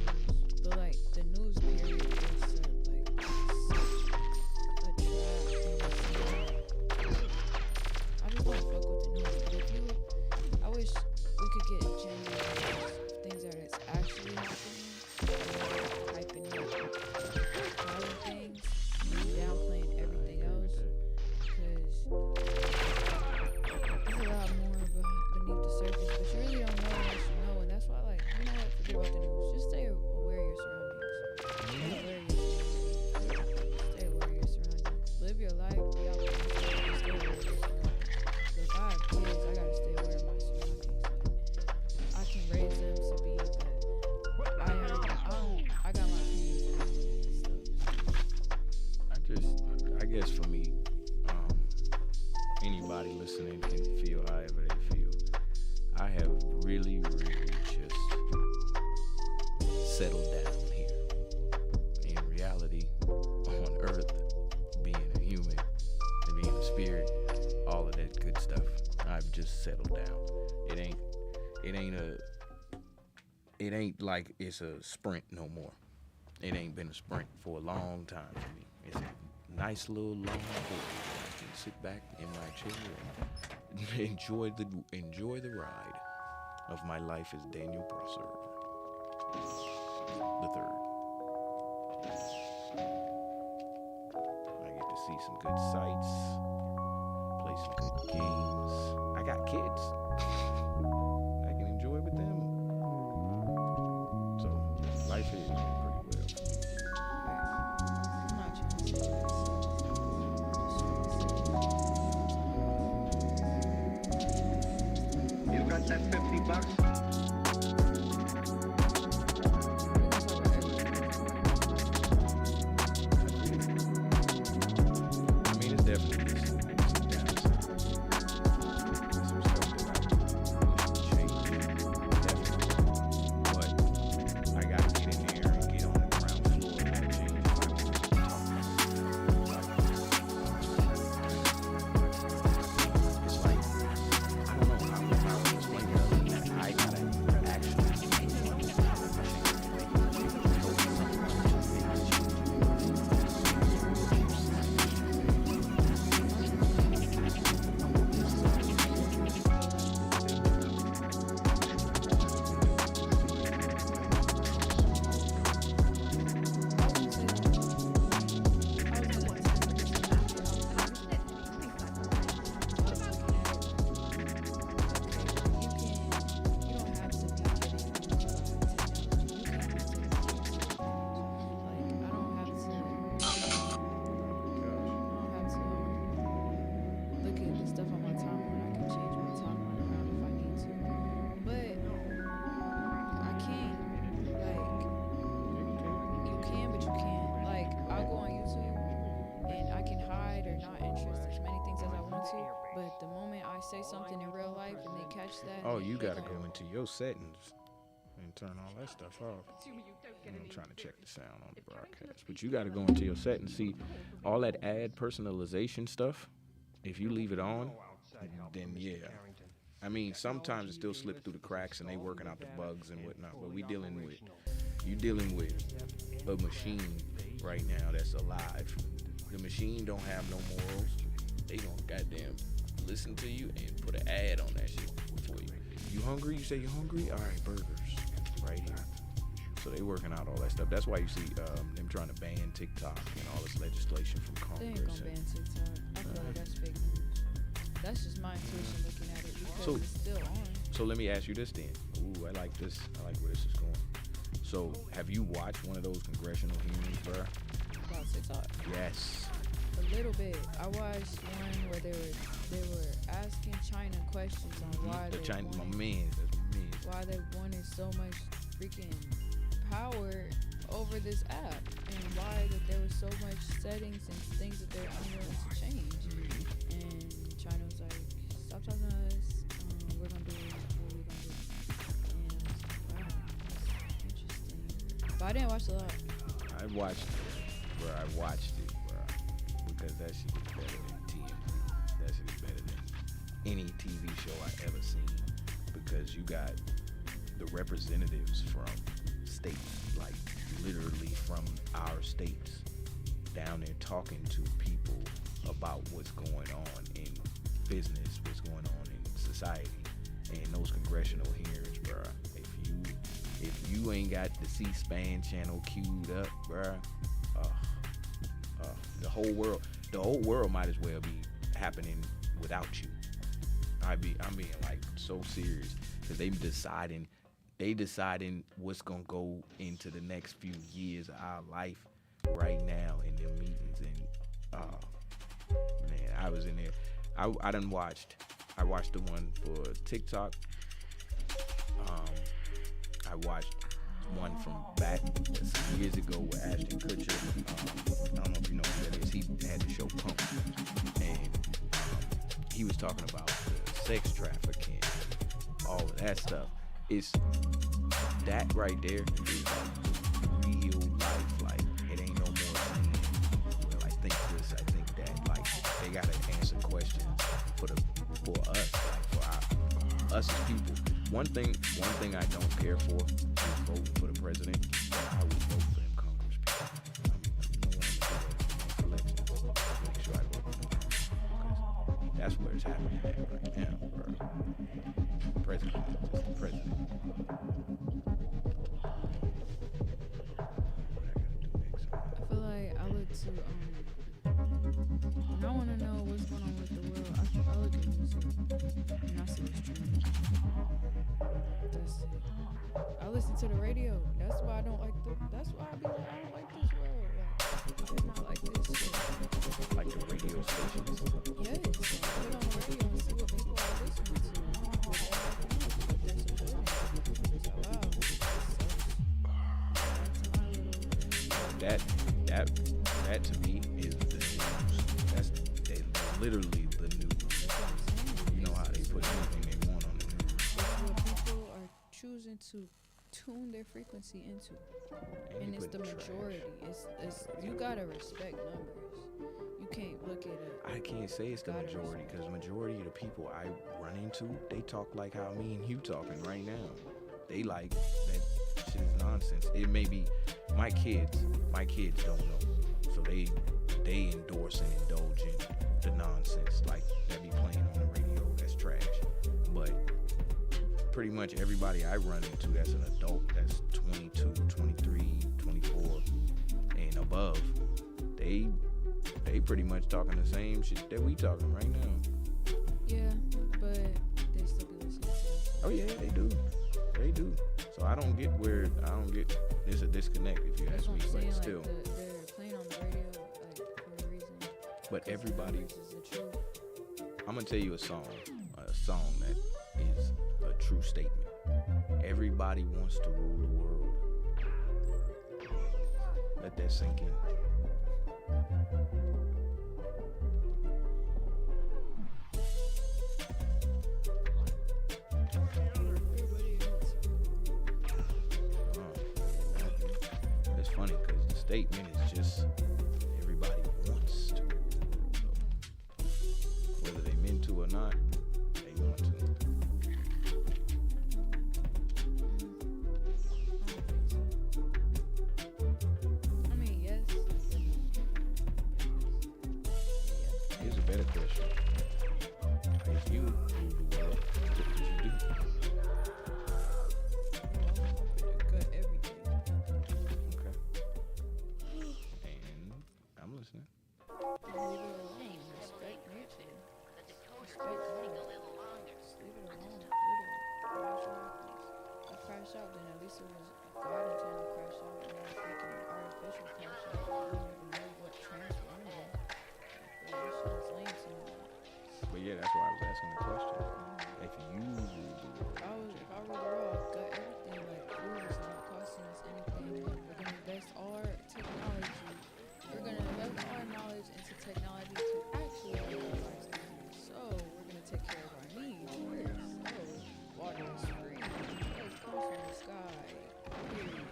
But like the news period is like such a trap. I just don't fuck with the news. But I wish we could get genuine things that is actually happening, hyping up other things, and downplaying everything else, because there's a lot more beneath the surface, but you really don't know unless you know, and that's why, like, you know what, forget about the news, just stay aware of your surroundings. Stay aware of your surroundings. Live your life, be optimistic, and stay aware of your surroundings. So if I have kids, I gotta stay aware of my surroundings. Like, I can raise them to be, but I got my opinions on stuff. I guess for me, anybody listening can feel however they feel. I have really just settled down here. In reality, on earth, being a human and being a spirit, all of that good stuff. I've just settled down. it ain't like it's a sprint no more. It ain't been a sprint for a long time for me. It's a nice little long boat. I can sit back in my chair and enjoy the ride of my life as Daniel Prosser the third. I get to see some good sights, play some good games. I got kids. I can enjoy with them. So life is going pretty well. I'm not trying to say this. You got that $50? I mean, it's definitely some downside. Some stuff that I wish would change. Definitely. But I gotta get in there and get on the ground floor and change if I want to talk it's like, I don't know how to explain it other than that. I gotta actually But the moment I say something in real life and they catch that, Oh, you they gotta gon- go into your settings and turn all that stuff off. I'm trying to check the sound on the broadcast, but you gotta go into your settings. See, all that ad personalization stuff. If you leave it on, then yeah. I mean, sometimes it still slips through the cracks and they working out the bugs and whatnot. But you dealing with a machine right now that's alive. The machine don't have no morals. They gonna goddamn listen to you and put an ad on that shit for you. You hungry? You say you hungry? All right, burgers right here. So they working out all that stuff. That's why you see them trying to ban TikTok and all this legislation from They ain't Congress. gonna ban TikTok. I feel like that's fake news. That's just my intuition looking at it because So- it's still on. So let me ask you this then. Ooh, I like this. I like where this is going. So have you watched one of those congressional hearings, bro? About TikTok. Yes. A little bit. I watched one where they were asking China questions on why The they China, my wanted, man, that's my man. why they wanted so much freaking power over this app and why that there was so much settings and things that they're unwilling to change. And China was like, stop talking to us. We're gonna do what we're gonna do. And I was like, wow, that's interesting. But I didn't watch a lot. I watched it, bro, because that shit is better than TMZ. That shit is better than any TV show I ever seen, because you got the representatives from states, like literally from our states, down there talking to people about what's going on in business, what's going on in society, and those congressional hearings, bro. If you ain't got the C-SPAN channel queued up, bro, the whole world might as well be happening without you. I'm being like so serious, because they deciding what's gonna go into the next few years of our life right now in their meetings. And man, I was in there. I watched the one for TikTok. I watched one from back some years ago with Ashton Kutcher. I don't know if you know who that is. He had the show Pump, and he was talking about the sex trafficking, all of that stuff. It's that right there is like real life. Like, it ain't no more thing. Well, I think this, I think that. Like, they gotta answer questions for us, like, for us as people. One thing I don't care for is voting for the president, I would vote for them Congress people. I'm gonna do that for the next election. Make sure I vote for them. Because that's where it's happening at right now, bro. President, just the president. I feel like I look to when I want to know what's going on with the world, I look at music and I see what's trending. That's it. I listen to the radio. That's why I don't like that's why I be like, I don't like this world. Like, it's not like this shit. Like the radio stations. Yes. Put on the radio and see what people are listening to. What they like to know, what they're supporting. So, wow. That to me is the news. That's literally the news. You know how they put anything they want on the news. That's what people are choosing to tune their frequency into, and it's the majority. It's you gotta respect numbers. You can't look at it. I can't say it's the majority because majority of the people I run into, they talk like how me and you talking right now. They like that shit is nonsense. It may be my kids don't know, so they endorse and indulge in the nonsense like that be playing on the radio. That's trash. But pretty much everybody I run into that's an adult, that's 22, 23, 24 and above, they pretty much talking the same shit that we talking right now. Yeah, but they still be listening to it. Oh yeah, they do. So I don't get there's a disconnect if you That's ask what me, I'm but saying, still. like they're playing on the radio like for a reason. But 'Cause everybody, the numbers is the truth. I'm gonna tell you a song that is a true statement. Everybody wants to rule the world. Let that sink in. It's funny because the statement is just everybody wants to rule the world, though. Whether they meant to or not, they want to. I mean, yes. Here's a better question. If you rule the world, what would you do? Cut everything. Okay. And I'm listening. Leave it alone. Respect nature. Respect life. Just leave it alone. Literally. I crash out, then at least it was God intended to crash out, and not freaking artificial crash out. I don't even know what transformed it. Like, that shit is lame to me. But yeah, that's why I was asking the question. If you rule the world, If I were the world, I'd gut everything. Like, food is not costing us anything. We're gonna invest all our technology. We're gonna invest all our knowledge into technology to actually make our lives easier. So we're gonna take care of our needs. So water is free. It comes from the sky. Period.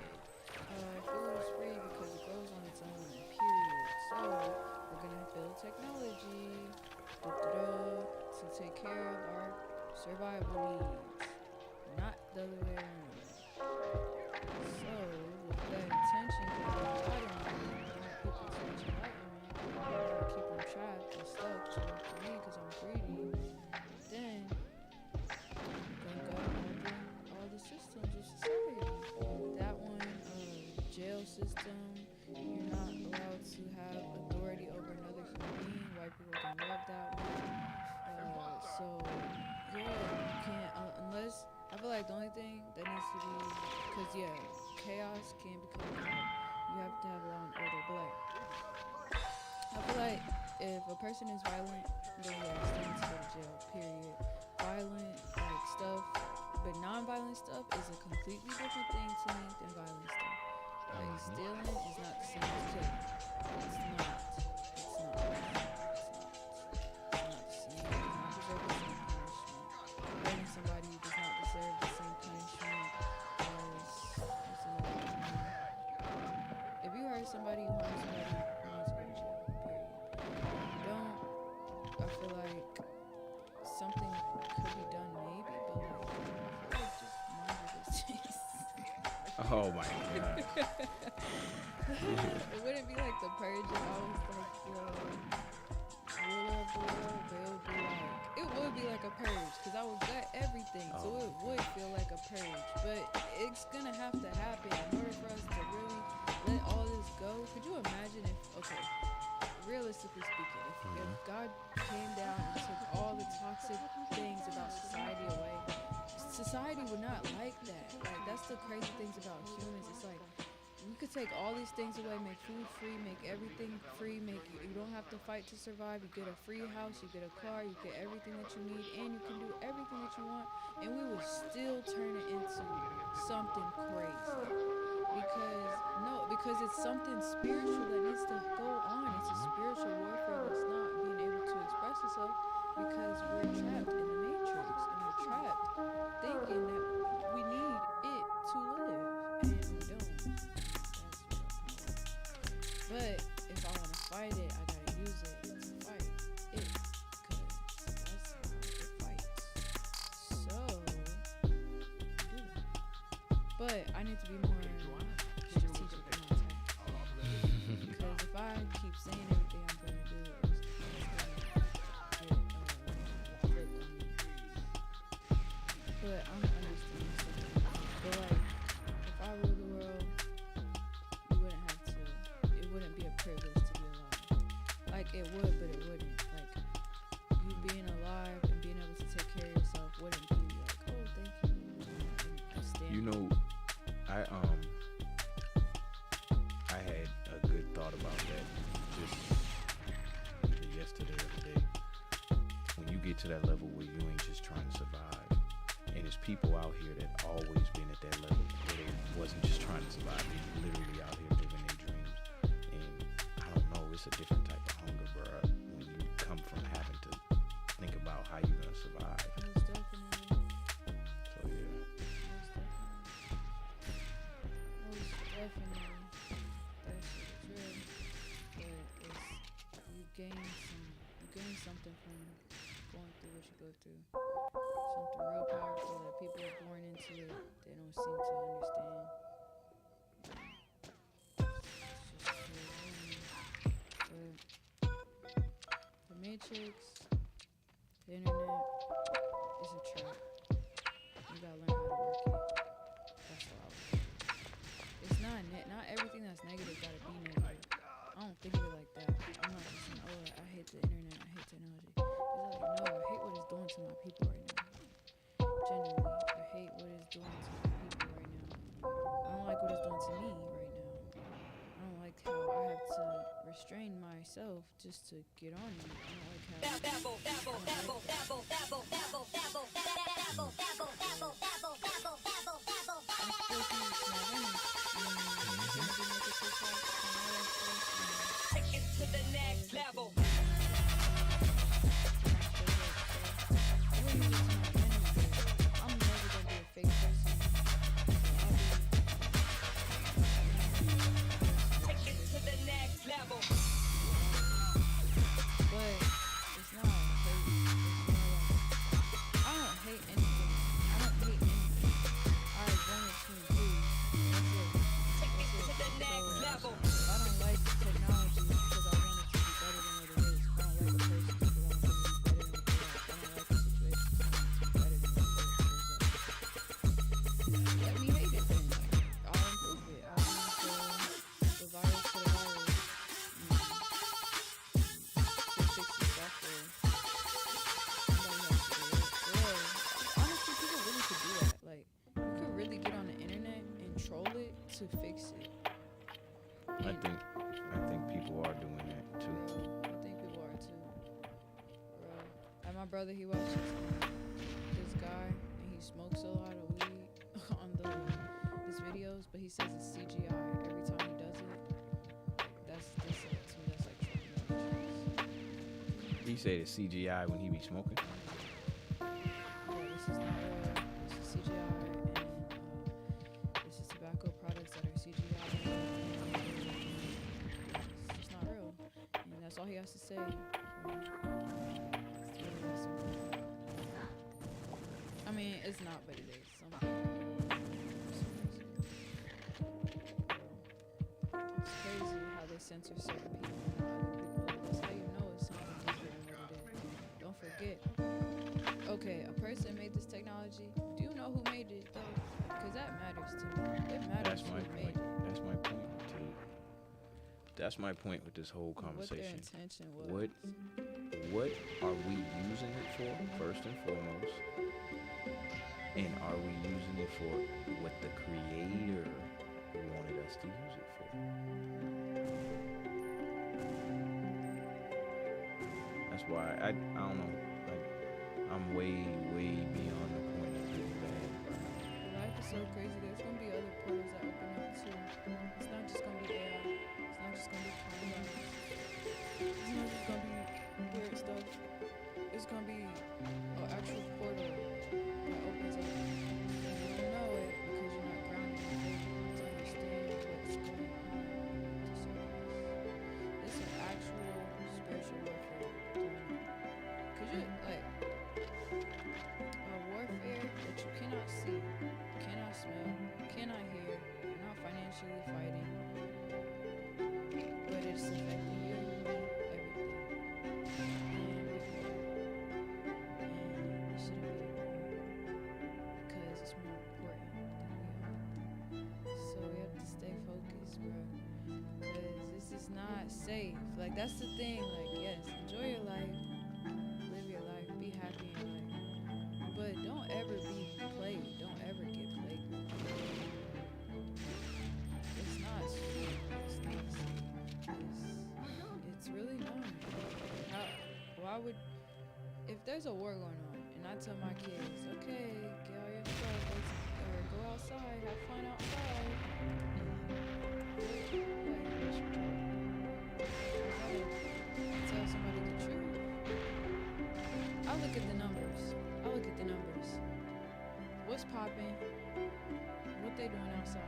Food is free because it grows on its own. Period. So we're gonna build technology to take care of our survival needs, not the other way around. So, with that intention, because I'm tired of people to much enlightenment, I gotta keep them trapped and stuck to work for me because I'm greedy. Then, I'm gonna go all the systems of society. That one, jail system, you're not allowed to have authority over another human being. White people can love that one. So, yeah, you can't, unless, I feel like the only thing that needs to be, because, yeah, chaos can become chaos. You have to have law and order, but, like, I feel like if a person is violent, then, yeah, they need to go to jail, period. Violent, like, stuff, but non-violent stuff is a completely different thing to me than violent stuff. Like, stealing is not the same as killing. It's not. Somebody does not deserve the same punishment as another human. If you hurt somebody who harms somebody, you need to go to jail, period. If you don't, I feel like something could be done maybe, but like, I feel like just mind your business. Oh my god. It wouldn't be like the purge if I was like the ruler of the world, but it would be like a purge because I would gut everything, so it would feel like a purge. But it's gonna have to happen in order for us to really let all this go. Could you imagine if, okay, realistically speaking, if God came down and took all the toxic things about society away, society would not like that. Like, that's the crazy things about humans. It's like, we could take all these things away, make food free, make everything free, make you don't have to fight to survive. You get a free house, you get a car, you get everything that you need, and you can do everything that you want, and we would still turn it into something crazy. Because it's something spiritual that needs to go on. It's a spiritual warfare that's not being able to express itself because we're trapped in the matrix, and we're trapped thinking that we need it to live, and we don't. But if I want to fight it, I gotta use it to fight it, because that's how it fights. So, do that. But I need to be more strategic in my attack. Because if I keep saying everything I'm gonna do, it's gonna get flipped on me. But I'm understanding something. But like, if I rule the world, you wouldn't have to. It wouldn't be a privilege to be alive. Like, it would, but it wouldn't. Like, you being alive and being able to take care of yourself wouldn't be like, oh, thank you. And stand. You know, I had a good thought about that just either yesterday or today. When you get to that level where you ain't just trying to survive, and there's people out here that always been at that level where they wasn't just trying to survive, they literally out here living their dreams. And I don't know, it's a different type of hunger, bruh, when you come from having to think about how you're gonna survive. Most definitely. So yeah. Most definitely. That shit is real. But it's, you gain something from going through what you go through. Something real powerful that people are born into it. They don't seem to understand. It's just true. But the Matrix, the internet, is a trap. You gotta learn how to work it. That's all I would do. It's not not everything that's negative gotta be negative. I don't think of it like that. I'm not just saying, oh, I hate the internet, I hate technology. It's like, no, I hate what it's doing to my people right now. Genuinely, I hate what it's doing to my people right now. I don't like what it's doing to me right now. I don't like how I have to restrain myself just to get on it. I don't like how. Take it to the next level. I'm never gonna be a fake person. Take it to the next level. But it's not hate. It's more like, I don't hate anything. I want it to improve. That's it. Take it to the next level. I don't like technology because I want it to be better than what it is. I don't like a person because I want them to be better than what they are. I don't like a situation because I want it to be better than what it is. Let me hate it then. I'll improve it. I'll use the virus to the virus. To fix the software. Somebody has to do it. Yeah. Honestly, people really could do that. Like, you could really get on the internet and troll it to fix it. I think people are doing that too. I think people are too. Bro. Like my brother, he watches this guy and he smokes a lot of weed on his videos, but he says it's CGI every time he does it. That's to me, that's like trolling. He said it's CGI when he be smoking. Yeah, this is not real. This is CGI, and this is tobacco products that are CGI. It's just not real, and that's all he has to say. I mean, it's not, but it is. Some people, for some reason. censor certain people and not other people. That's how you know it's something deeper than what it is. Don't forget. Okay, a person made this technology. Do you know who made it though? Because that matters to me. It matters That's my who made point. it. That's my point. That's my point with this whole What their conversation. intention was. What are we using it for, first and foremost? And are we using it for what the creator wanted us to use it for? That's why I don't know. Like, I'm way beyond the point of doing that. Life is so crazy. There's gonna be other portals that open up too. It's not just gonna be AI. It's not just gonna be timelines. It's not just gonna be weird stuff. It's gonna be an actual portal that opens up. And you don't know it because you're not grounded in faith to understand what's going on to surface. It's an actual spiritual warfare going on. Cause you're like a warfare that you cannot see, cannot smell, cannot hear. You're not financially fighting, but it's affecting you, everything. And we fear. And it shouldn't be because it's more important than we are. So we have to stay focused, bro. Because this is not safe. Like, that's the thing. Like, yes, enjoy your life, live your life, be happy in life. But don't ever be played. Don't ever get played. It's not sweet. It's not safe. It's really not. Why would, if there's a war going on, and I tell my kids, okay, get all your stuff, or go outside, have fun outside, and tell somebody the truth. I look at the numbers. What's popping? What they doing outside?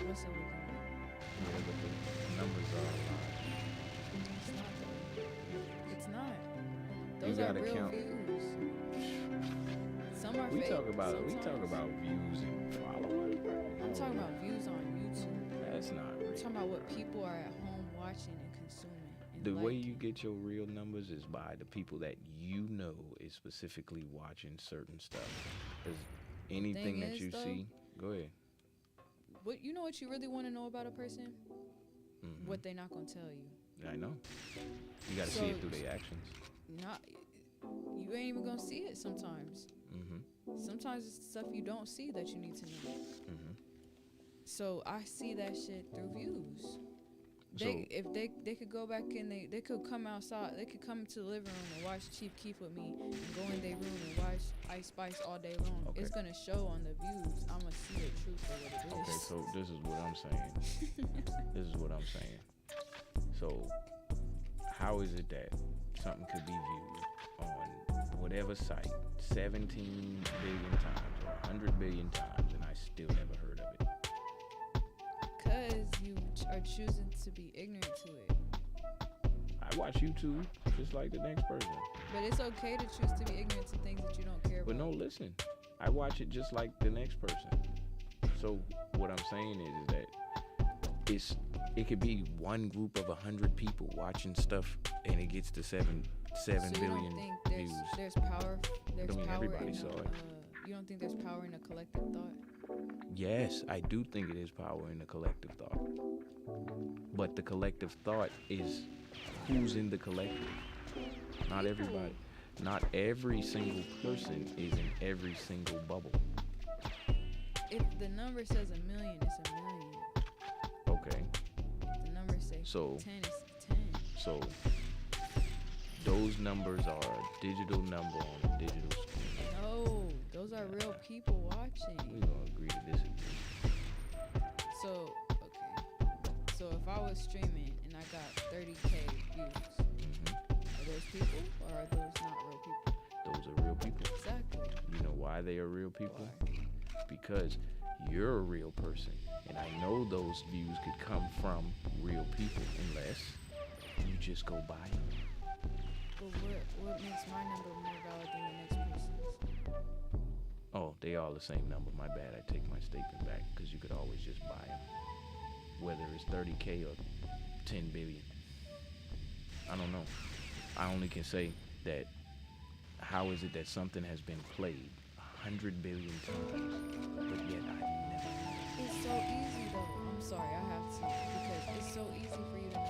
What's it looking like? Yeah, but the numbers are a lot. It's not though. It's not. You Those are gotta real count. views. Some are We fake. talk about sometimes. views and followers, bro. I'm talking about views on YouTube. That's not I'm real. talking about what people are at home watching and consuming. And The way liking. you get your real numbers is by the people that you know is specifically watching certain stuff. Because anything that is, you though, see, go ahead. What you know what you really want to know about a person? Mhm. What they not gonna tell you. I know. You gotta see it through their actions. Not you ain't even gonna see it sometimes. Mm-hmm. Sometimes it's stuff you don't see that you need to know. Mm-hmm. So I see that shit through views. So- If they could go back and they could come outside, they could come to the living room and watch Chief Keef with me and go in their room and watch Ice Spice all day long. Okay. It's gonna show on the views. I'ma see the truth of what it is. Okay, so this is what I'm saying. So, how is it that something could be viewed on whatever site 17 billion times or 100 billion times and I still never heard of it? Cause you are choosing to be ignorant to it. I watch YouTube just like the next person. But it's okay to choose to be ignorant to things that you don't care But about. no, listen, I watch it just like the next person. So what I'm saying is that it could be one group of 100 people watching stuff and it gets to 7 So you billion don't think views. there's power? There's mean power everybody in saw it. You don't think there's power in a collective thought? Yes, I do think it is power in the collective thought. But the collective thought is who's in the collective. Not everybody. Not every single person is in every single bubble. If the number says 1 million, it's 1 million. Okay. If the number says So 10, it's 10. so those numbers are a digital number on a digital screen. No, those are real people watching. We're gonna agree to disagree. So, okay. So if I was streaming and I got 30K views, are those people or are those not real people? Those are real people. Exactly. You know why they are real people? Why? Because you're a real person. And I know those views could come from real people unless you just go buy them. But what makes my number more valid than the next person's? Oh, they all the same number. My bad. I take my statement back because you could always just buy them. Whether it's 30K or 10 billion. I don't know. I only can say that how is it that something has been played 100 billion times, but yet I never know. It's so easy though. I'm sorry, I have to because it's so easy for you to not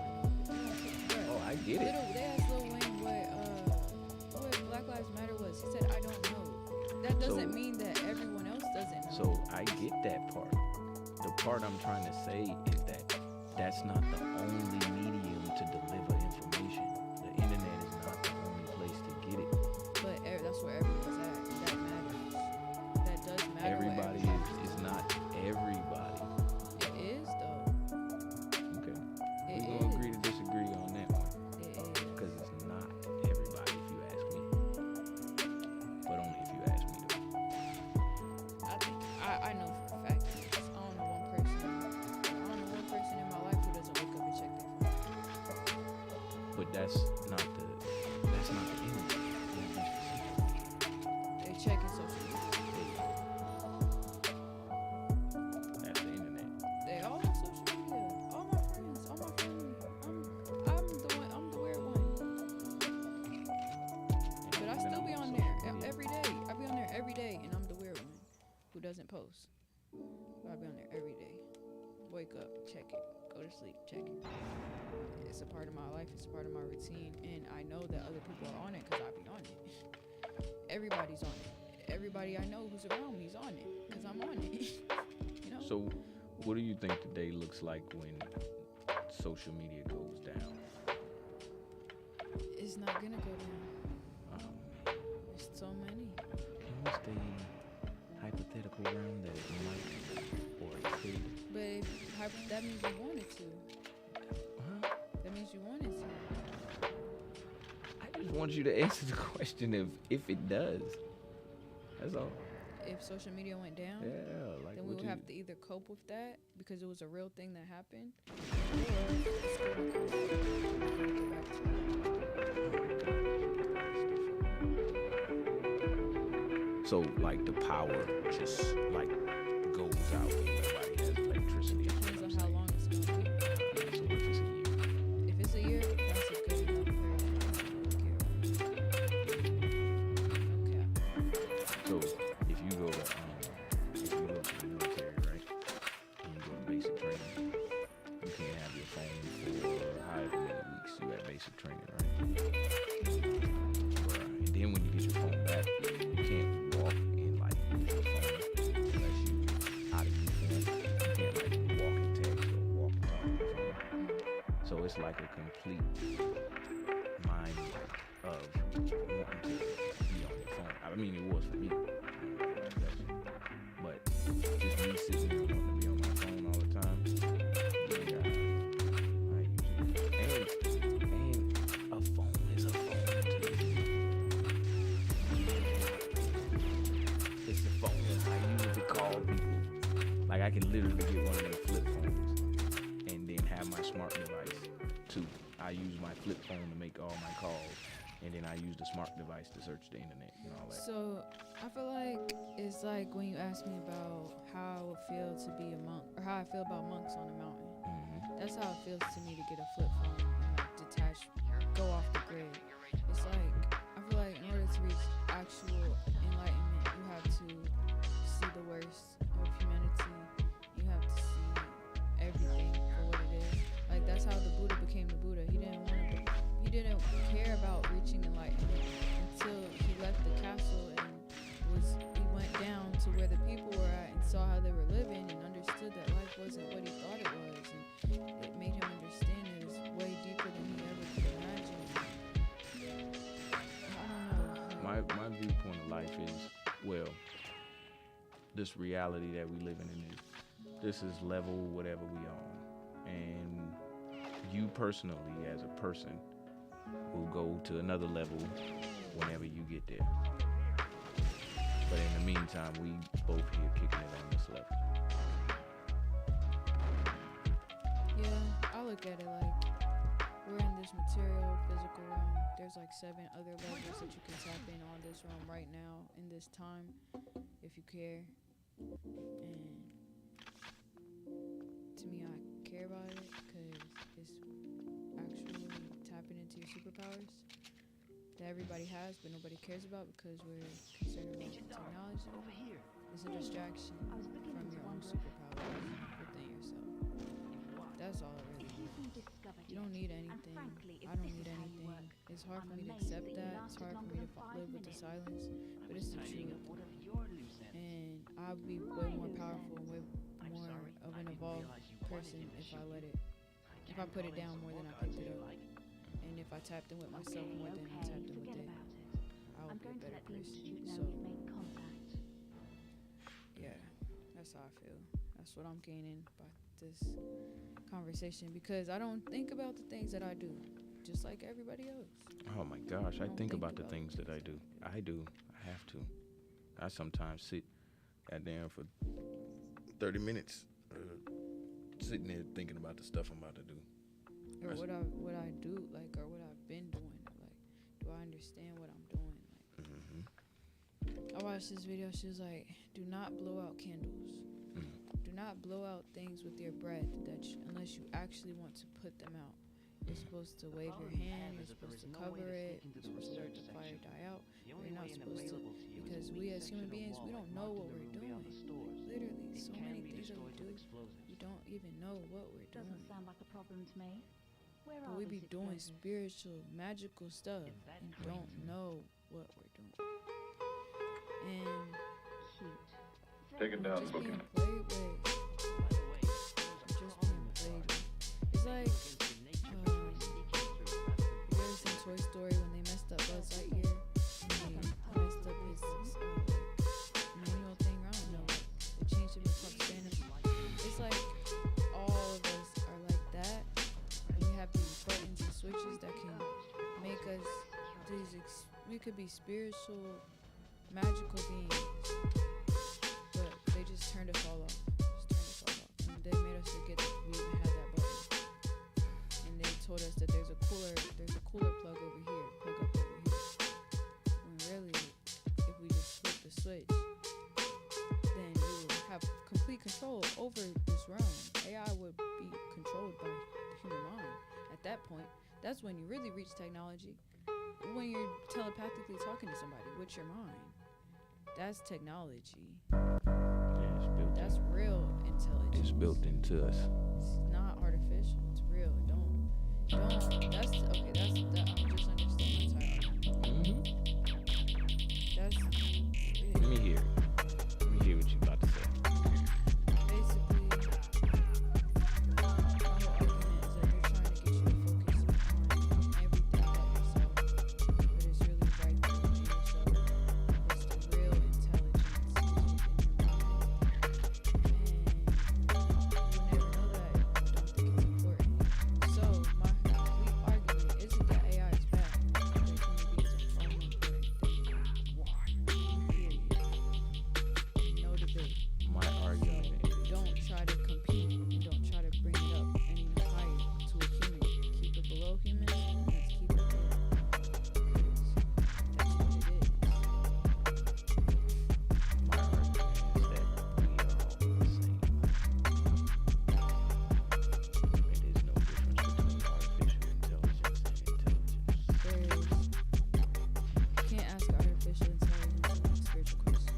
know. Oh, I get it. They asked Lil Wayne what Black Lives Matter was. He said, I don't know. That doesn't mean that everyone else doesn't know. So I get that part. The part I'm trying to say is that that's not the only medium to deliver information. The internet is not the only place to get it. But that's where everyone's at. That matters. That does matter. Everybody is not everybody. It is though. Okay. It We're gonna is. agree to disagree on that one. It is. Because it's not everybody if you ask me. But only if you ask me though. I know for a fact. I don't know one person in my life who doesn't wake up and check their phone. But that's not the internet. They checking social media. That's the internet. They all on social media. All my friends, all my family. I'm the weird one. But I still be on there every day. I be on there every day, and I'm the weird one who doesn't post. But I be on there every day. Wake up, check it. Go to sleep, check it. It's a part of my life. It's a part of my routine, and I know that other people are on it because I be on it. Everybody's on it. Everybody I know who's around me is on it because I'm on it. You know. So, what do you think the day looks like when social media goes down? It's not gonna go down. There's so many. And what's the hypothetical realm that it might or it could? But that means you wanted to. Huh? That means you wanted to. I just want you to answer the question if it does. That's all. If social media went down, Yeah, like then we what would you, have to either cope with that because it was a real thing that happened, or it's gonna go back to So like the power just like goes out and nobody has electricity. depends on how long it's gonna be. So if it's a year. If it's a year, that's a good enough period. So if you go to the military, right, and you go to basic training, you can't have your phone for however many weeks you at basic training, right? And then when you get your phone back, you can't walk and like use your phone unless you out of uniform. You can't like walk and text or walk and talk on your phone. So it's like a complete mind of wanting to be on your phone. I mean, it was for me. But just me sitting there wanting to be on my phone all the time, yeah, I use it. And a phone is a phone too. It's a phone. I use it to call people. Like I can literally get one of their flip phones and then have my smart device too. I use my flip phone to make all my calls, and then I use the smart device to search the internet and all that. So I feel like it's like when you ask me about how I would feel to be a monk, or how I feel about monks on a mountain. That's how it feels to me to get a flip phone and like detach, go off the grid. It's like I feel like in order to reach actual enlightenment, you have to see the worst of humanity. You have to see everything for what it is. Like that's how the Buddha became the Buddha. He didn't care about reaching enlightenment until he left the castle and he went down to where the people were at and saw how they were living and understood that life wasn't what he thought it was, and it made him understand that it's way deeper than he ever could imagine. I don't know. My viewpoint of life is, well, this reality that we live in this is level whatever we on, and you personally as a person will go to another level whenever you get there. But in the meantime, we both here kicking it on this level. Yeah, I look at it like we're in this material, physical realm. There's like 7 other levels that you can tap in on this realm right now, in this time, if you care. And to me, I care about it because superpowers that everybody has, but nobody cares about because we're concerned about technology. It's a distraction from your own superpowers within yourself. That's all it really is. You don't need anything. I don't need anything. It's hard for me to accept that. It's hard for me to live with the silence, but it's the truth. And I'll be way more powerful and way more of an evolved person if I put it down more than I picked it up. And if I tapped in with myself more than I tapped in with it, I would be a better person. So, yeah, that's how I feel. That's what I'm gaining by this conversation, because I don't think about the things that I do, just like everybody else. Oh my gosh, I think about the things that I do. I have to. I sometimes sit goddamn for 30 minutes sitting there thinking about the stuff I'm about to do. Or what I do, like, or what I've been doing. Like, do I understand what I'm doing? Like, I watched this video. She was like, do not blow out candles. Do not blow out things with your breath unless you actually want to put them out. You're supposed to wave your hand. You're supposed to cover it. You're supposed to let the fire die out. You're not supposed to, because we as human beings, we don't know what we're doing. Literally, so many things that we do, we don't even know what we're doing. Doesn't sound like a problem to me. But we be doing spiritual, magical stuff and don't know what we're doing. And Take it down, just booking. being played with. Just being played with. It's like, you ever seen Toy Story when they messed up Buzz Lightyear? They messed up his manual thing. I don't know. They changed him to talk Spanish. It's like all of us are like that. We have these buttons and switches that can make us we could be spiritual, magical beings, but they just turned us all off. And they made us forget that we even had that button. And they told us that there's a cooler plug over here, plug up over here. When really, if we just flip the switch, then we would have complete control over this realm. AI would be controlled by the human mind. At that point, that's when you really reach technology. When you're telepathically talking to somebody with your mind, that's technology. Yeah, it's built. That's real intelligence. It's built into us. It's not artificial. It's real. Don't. That's okay. That's that. I'm just understanding. That's how. That's. Let me hear it. Let me hear what you about to say. Basically, my whole argument is that they're trying to get you to focus on everything but yourself, but it's really right there in yourself. It's the real intelligence within your mind, and you'll never know that if you don't think it's important. So my complete argument isn't that AI is bad. That human beings are far more important than period. No debate. My argument is Don't try to compete and don't try to bring it up any higher to a human. Keep it below human. Let's keep it below. That's what it is. my argument is that we are all the same. It is no difference between artificial intelligence and intelligence. You can't ask artificial intelligence a spiritual question.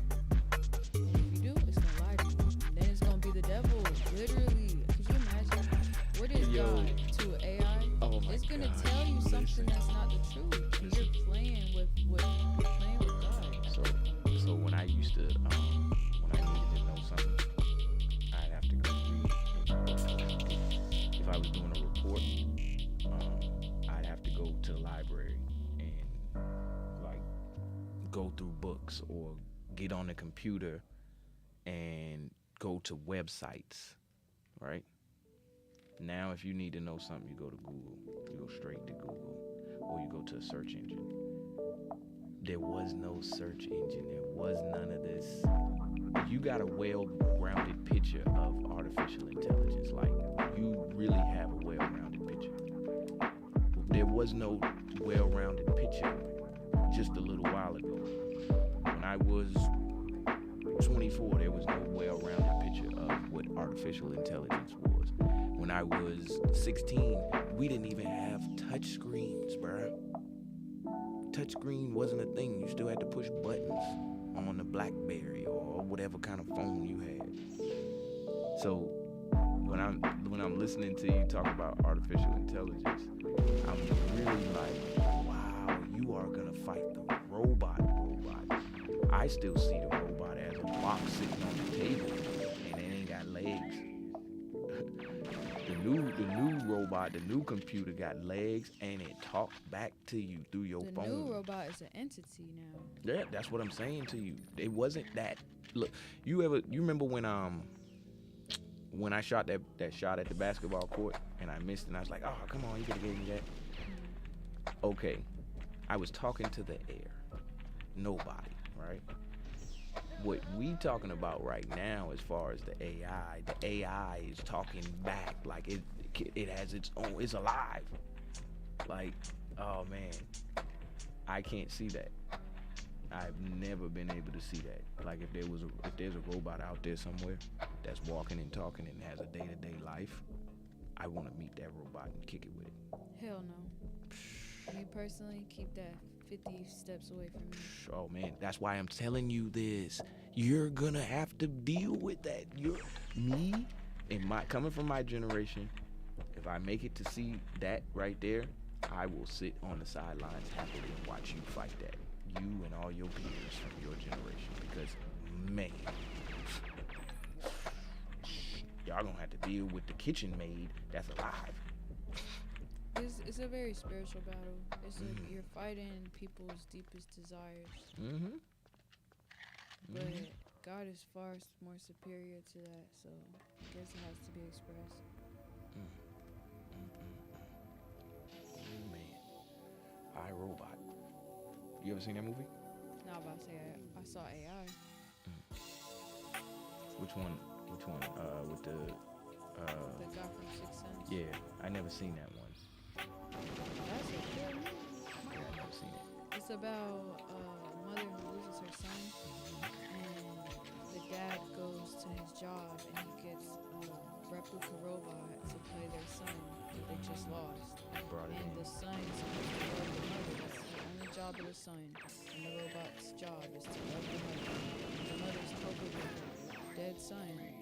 And if you do, it's gonna lie to you. And then it's gonna be the devil. Literally. Could you imagine? What is Yo. God to AI? Oh my It's gonna gosh, tell you something listen. that's not the truth. And you're playing with God. So when I used to, when I needed to know something, I'd have to go read. If I was doing a report, I'd have to go to the library and like go through books or get on the computer and go to websites, right? Now, if you need to know something, you go to Google. You go straight to Google, or you go to a search engine. There was no search engine. There was none of this. If you got a well-rounded picture of artificial intelligence, like you really have a well-rounded picture. There was no well-rounded picture just a little while ago. When I was 24, there was no well-rounded picture of what artificial intelligence was. When I was 16, we didn't even have touch screens, bruh. touchscreen wasn't a thing. You still had to push buttons on the BlackBerry or whatever kind of phone you had. So when I'm listening to you talk about artificial intelligence, I'm really like, wow, you are gonna fight the robot. I still see the robot as a box sitting on the table and it ain't got legs. The new robot, the new computer got legs and it talks back to you through your phone. The new robot is an entity now. Yeah, that's what I'm saying to you. It wasn't that. Look, you remember when I shot that shot at the basketball court and I missed and I was like, oh, come on, you could have gave me that. Okay, I was talking to the air. Nobody, right? What we talking about right now as far as the AI is talking back like it has its own, it's alive. Like, oh man, I can't see that. I've never been able to see that. Like if there's a robot out there somewhere that's walking and talking and has a day-to-day life, I want to meet that robot and kick it with it. Hell no. Me personally, keep that 50 steps away from me. Oh man, that's why I'm telling you this. You're gonna have to deal with that. Me and coming from my generation, if I make it to see that right there, I will sit on the sidelines happily and watch you fight that. You and all your peers from your generation, because man, y'all gonna have to deal with the kitchen maid that's alive. It's a very spiritual battle. You're fighting people's deepest desires. But God is far more superior to that, so I guess it has to be expressed. Man, iRobot. You ever seen that movie? No, I'm about to say I saw AI. Which one? With the guy from Sixth Sense. Yeah, I never seen that one. That's a good movie. Yeah, I never seen it. It's about a mother who loses her son, and the dad goes to his job and he gets a replica robot to play their son that they just lost. And the son is supposed to love the mother. That's the only job of the son. And the robot's job is to love the mother. The mother's covered with her dead son, and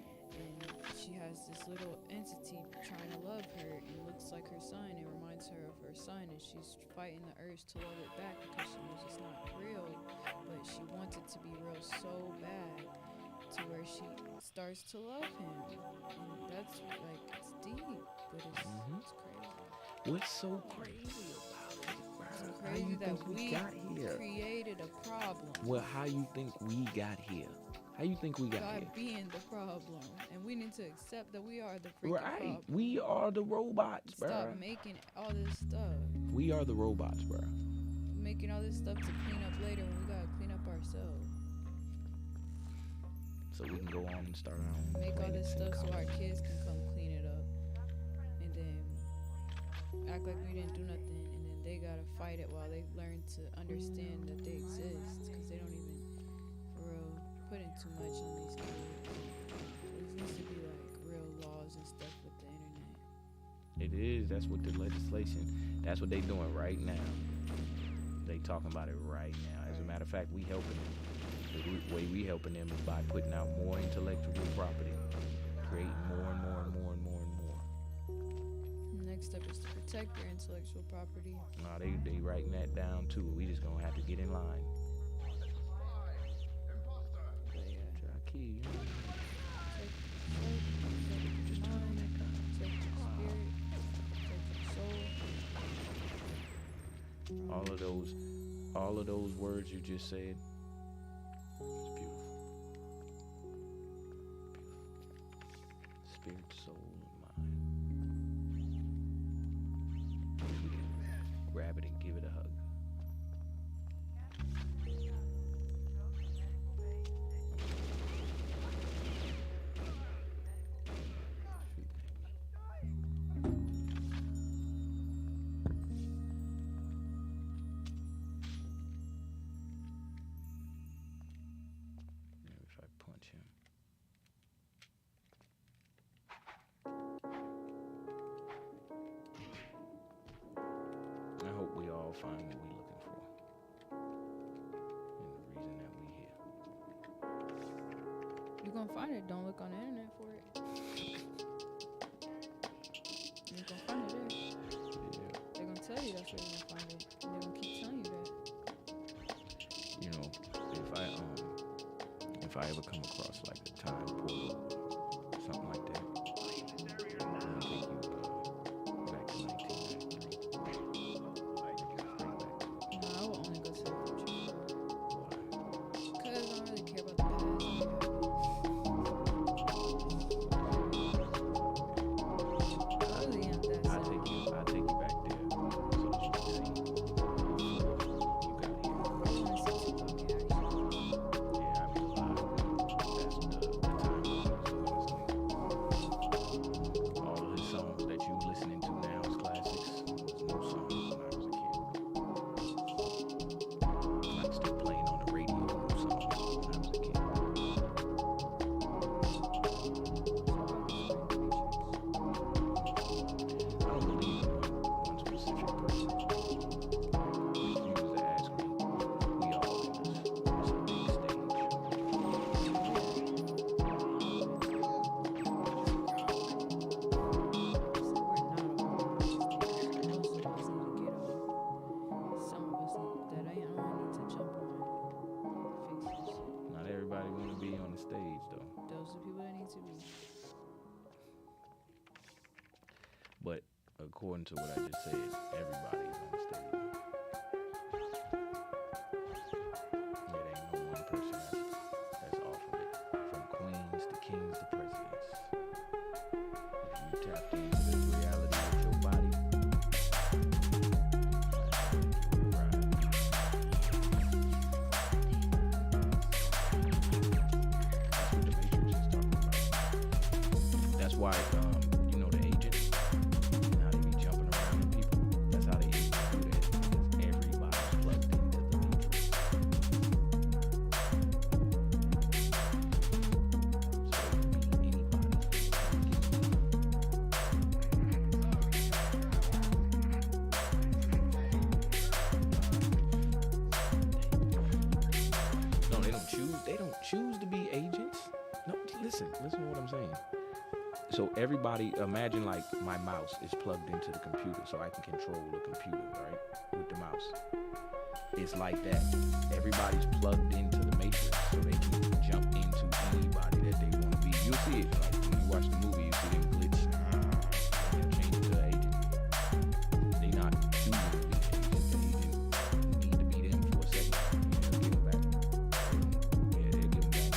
she has this little entity trying to love her. It looks like her son. It reminds her of her son, and she's fighting the urge to love it back because she knows it's not real, but she wants it to be real so bad to where she starts to love him. And that's like, it's deep, but it's crazy. What's so crazy about it, bro? So How you crazy that think we got here? created a problem. Well, how you think we got here? How you think we got God here? being the problem, and we need to accept that we are the freaking problem. We are the robots, bro. Stop making all this stuff. We are the robots, bro. Making all this stuff to clean up later when we gotta clean up ourselves. So we can go on and start our own. Make all this planets and stuff so our colonies. kids can come clean it up, and then act like we didn't do nothing, and then they gotta fight it while they learn to understand that they exist, because they don't even, for real, put in too much on these kids. There needs to be like real laws and stuff with the internet. It is. That's what the legislation. That's what they doing right now. They talking about it right now. As a matter of fact, we helping them. The way we helping them is by putting out more intellectual property, creating more and more and more and more and more. Next step is to protect your intellectual property. No, they writing that down too. We just gonna have to get in line. But yeah, Try to kill you. just turn on that gun. Take your spirit, take your soul. All of those words you just said. It's beautiful. Spirit, soul, and mind. Grab it and give it a hug. Maybe if I punch him. I hope we all find what we're looking for. gonna find it. Don't look on the internet for it. You're gonna find it there. Yeah. They're gonna tell you that's where you're gonna find it. And they're gonna keep telling you that. You know, if I ever come across like a time portal, something like that, I'm gonna take you back to 1993. No, I will only go to the future. Why? Because I don't really care about the past. I really am that I'll take you back there so that you can see you got here. I want to see Tupac in action. Yeah, I was alive. That's the time when he was doing his thing. All of his songs that you listening to now is classics. Was new songs when I was a kid. Like still playing on the radio, new songs when I was a kid. I don't believe in one specific person. If you was to ask me, we all in this. It's a big stage. Not everybody want to be on the stage though. Those are people that need to be. But according to what I just said, everybody's on the stage. It ain't no one person that's off of it. From queens to kings to presidents. If you tapped into the reality of your body, you would ride. That's what the Matrix is talking about. That's why, you know, the agents and how they be jumping around the people. That's how they able to do that. Because everybody's plugged into the Matrix. So it can be anybody. No, they don't choose. They don't choose to be agents. No, listen to what I'm saying. So everybody, imagine like my mouse is plugged into the computer, so I can control the computer, right, with the mouse. It's like that. Everybody's plugged into the Matrix, so they can jump into anybody that they want to be. You'll see it, like when you watch the movie, you see them glitch. They'll change it to an agent. They not choosing to be agents. The agent need to be them for a second. They'll give them back. Yeah, they'll give them back.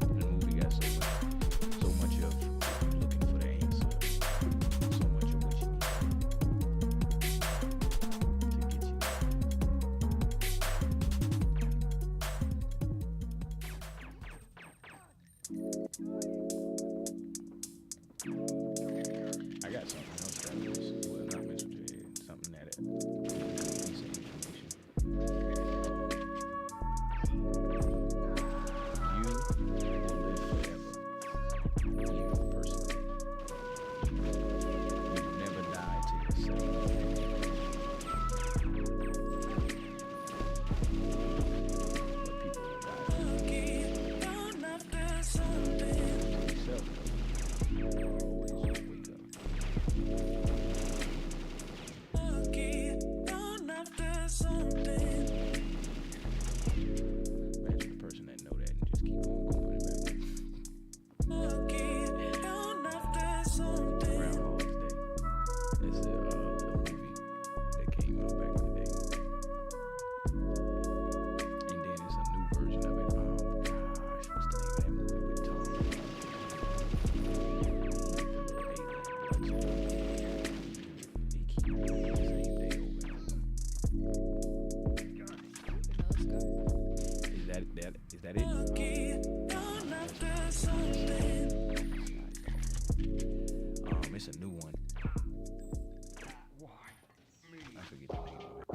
The movie got so much of you looking for the answer, so much of what you need to get you I got something else that will not mess with your head. Something that piece of information. You will live forever. You personally. You will never die to yourself. But people will die to yourself. You always wake up. Imagine the person that know that and just keep on going back. Groundhog's Day. It's a movie that came out back in the day. And then it's a new version of it. Gosh, what's the name of that movie with Tom? He keep doing the same thing over and over. Is that it? It's a new one. I forget the name of it.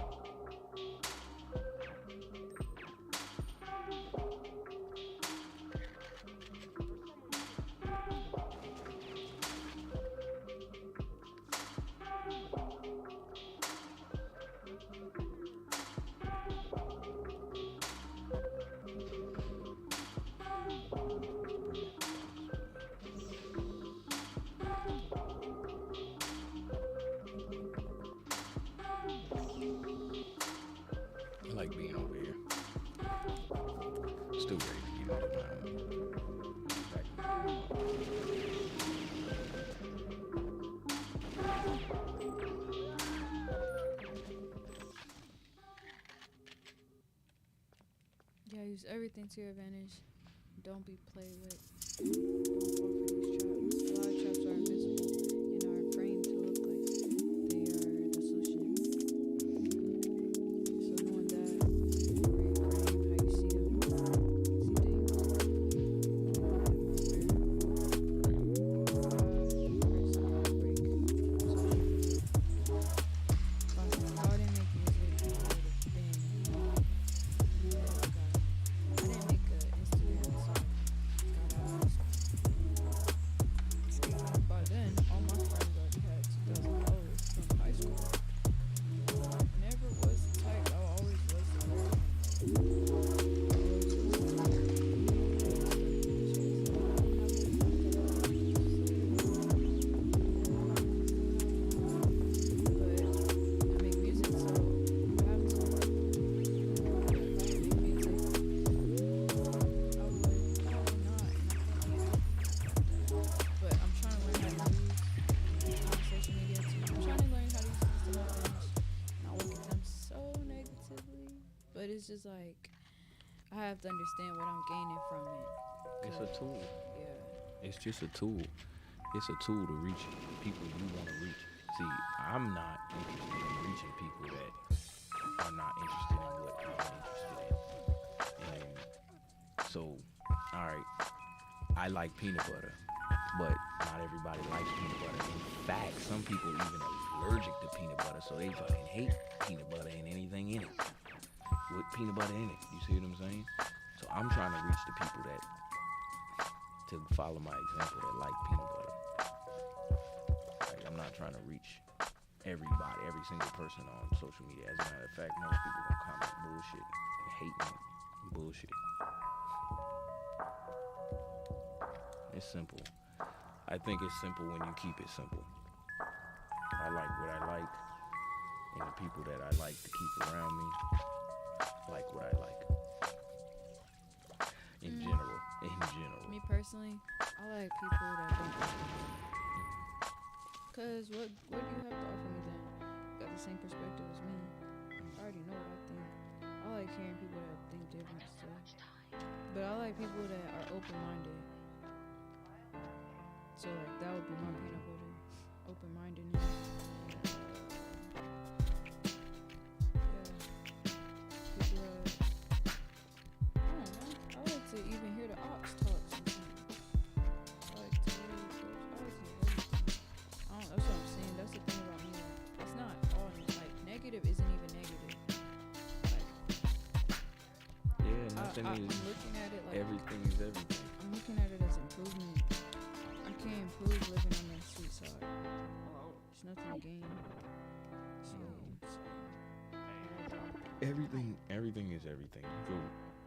everything to your advantage. Don't be played with. Don't fall for these traps. A lot of traps are invisible and are framed to look like they are the solution. So knowing that, reframe how you see them, see things. But it's just like I have to understand what I'm gaining from it. It's a tool. Yeah. It's just a tool. It's a tool to reach people you want to reach. See, I'm not interested in reaching people that are not interested in what I'm interested in. And so, all right, I like peanut butter, but not everybody likes peanut butter. In fact, some people even are allergic to peanut butter, so they fucking hate peanut butter and anything in it. With peanut butter in it, you see what I'm saying? So I'm trying to reach the people that, to follow my example, that like peanut butter. Like, I'm not trying to reach everybody, every single person on social media. As a matter of fact, most people gonna comment bullshit and hate me. Bullshit. It's simple. I think it's simple when you keep it simple. I like what I like, and the people that I like to keep around me like what I like. In general. Me personally, I like people that don't like me. Cause what do you have to offer me then? You got the same perspective as me. I already know what I think. I like hearing people that think different stuff. But I like people that are open-minded. So like that would be my peanut butter. Open-mindedness. To even hear the ox talk sometimes. I like to hear everything. That's what I'm saying. That's the thing about me. It's not all like negative isn't even negative. Like, yeah, nothing I'm is. looking at it like Everything is everything. I'm looking at it as improvement. I can't improve living on that sweet side. There's nothing to gain. So, Everything is everything.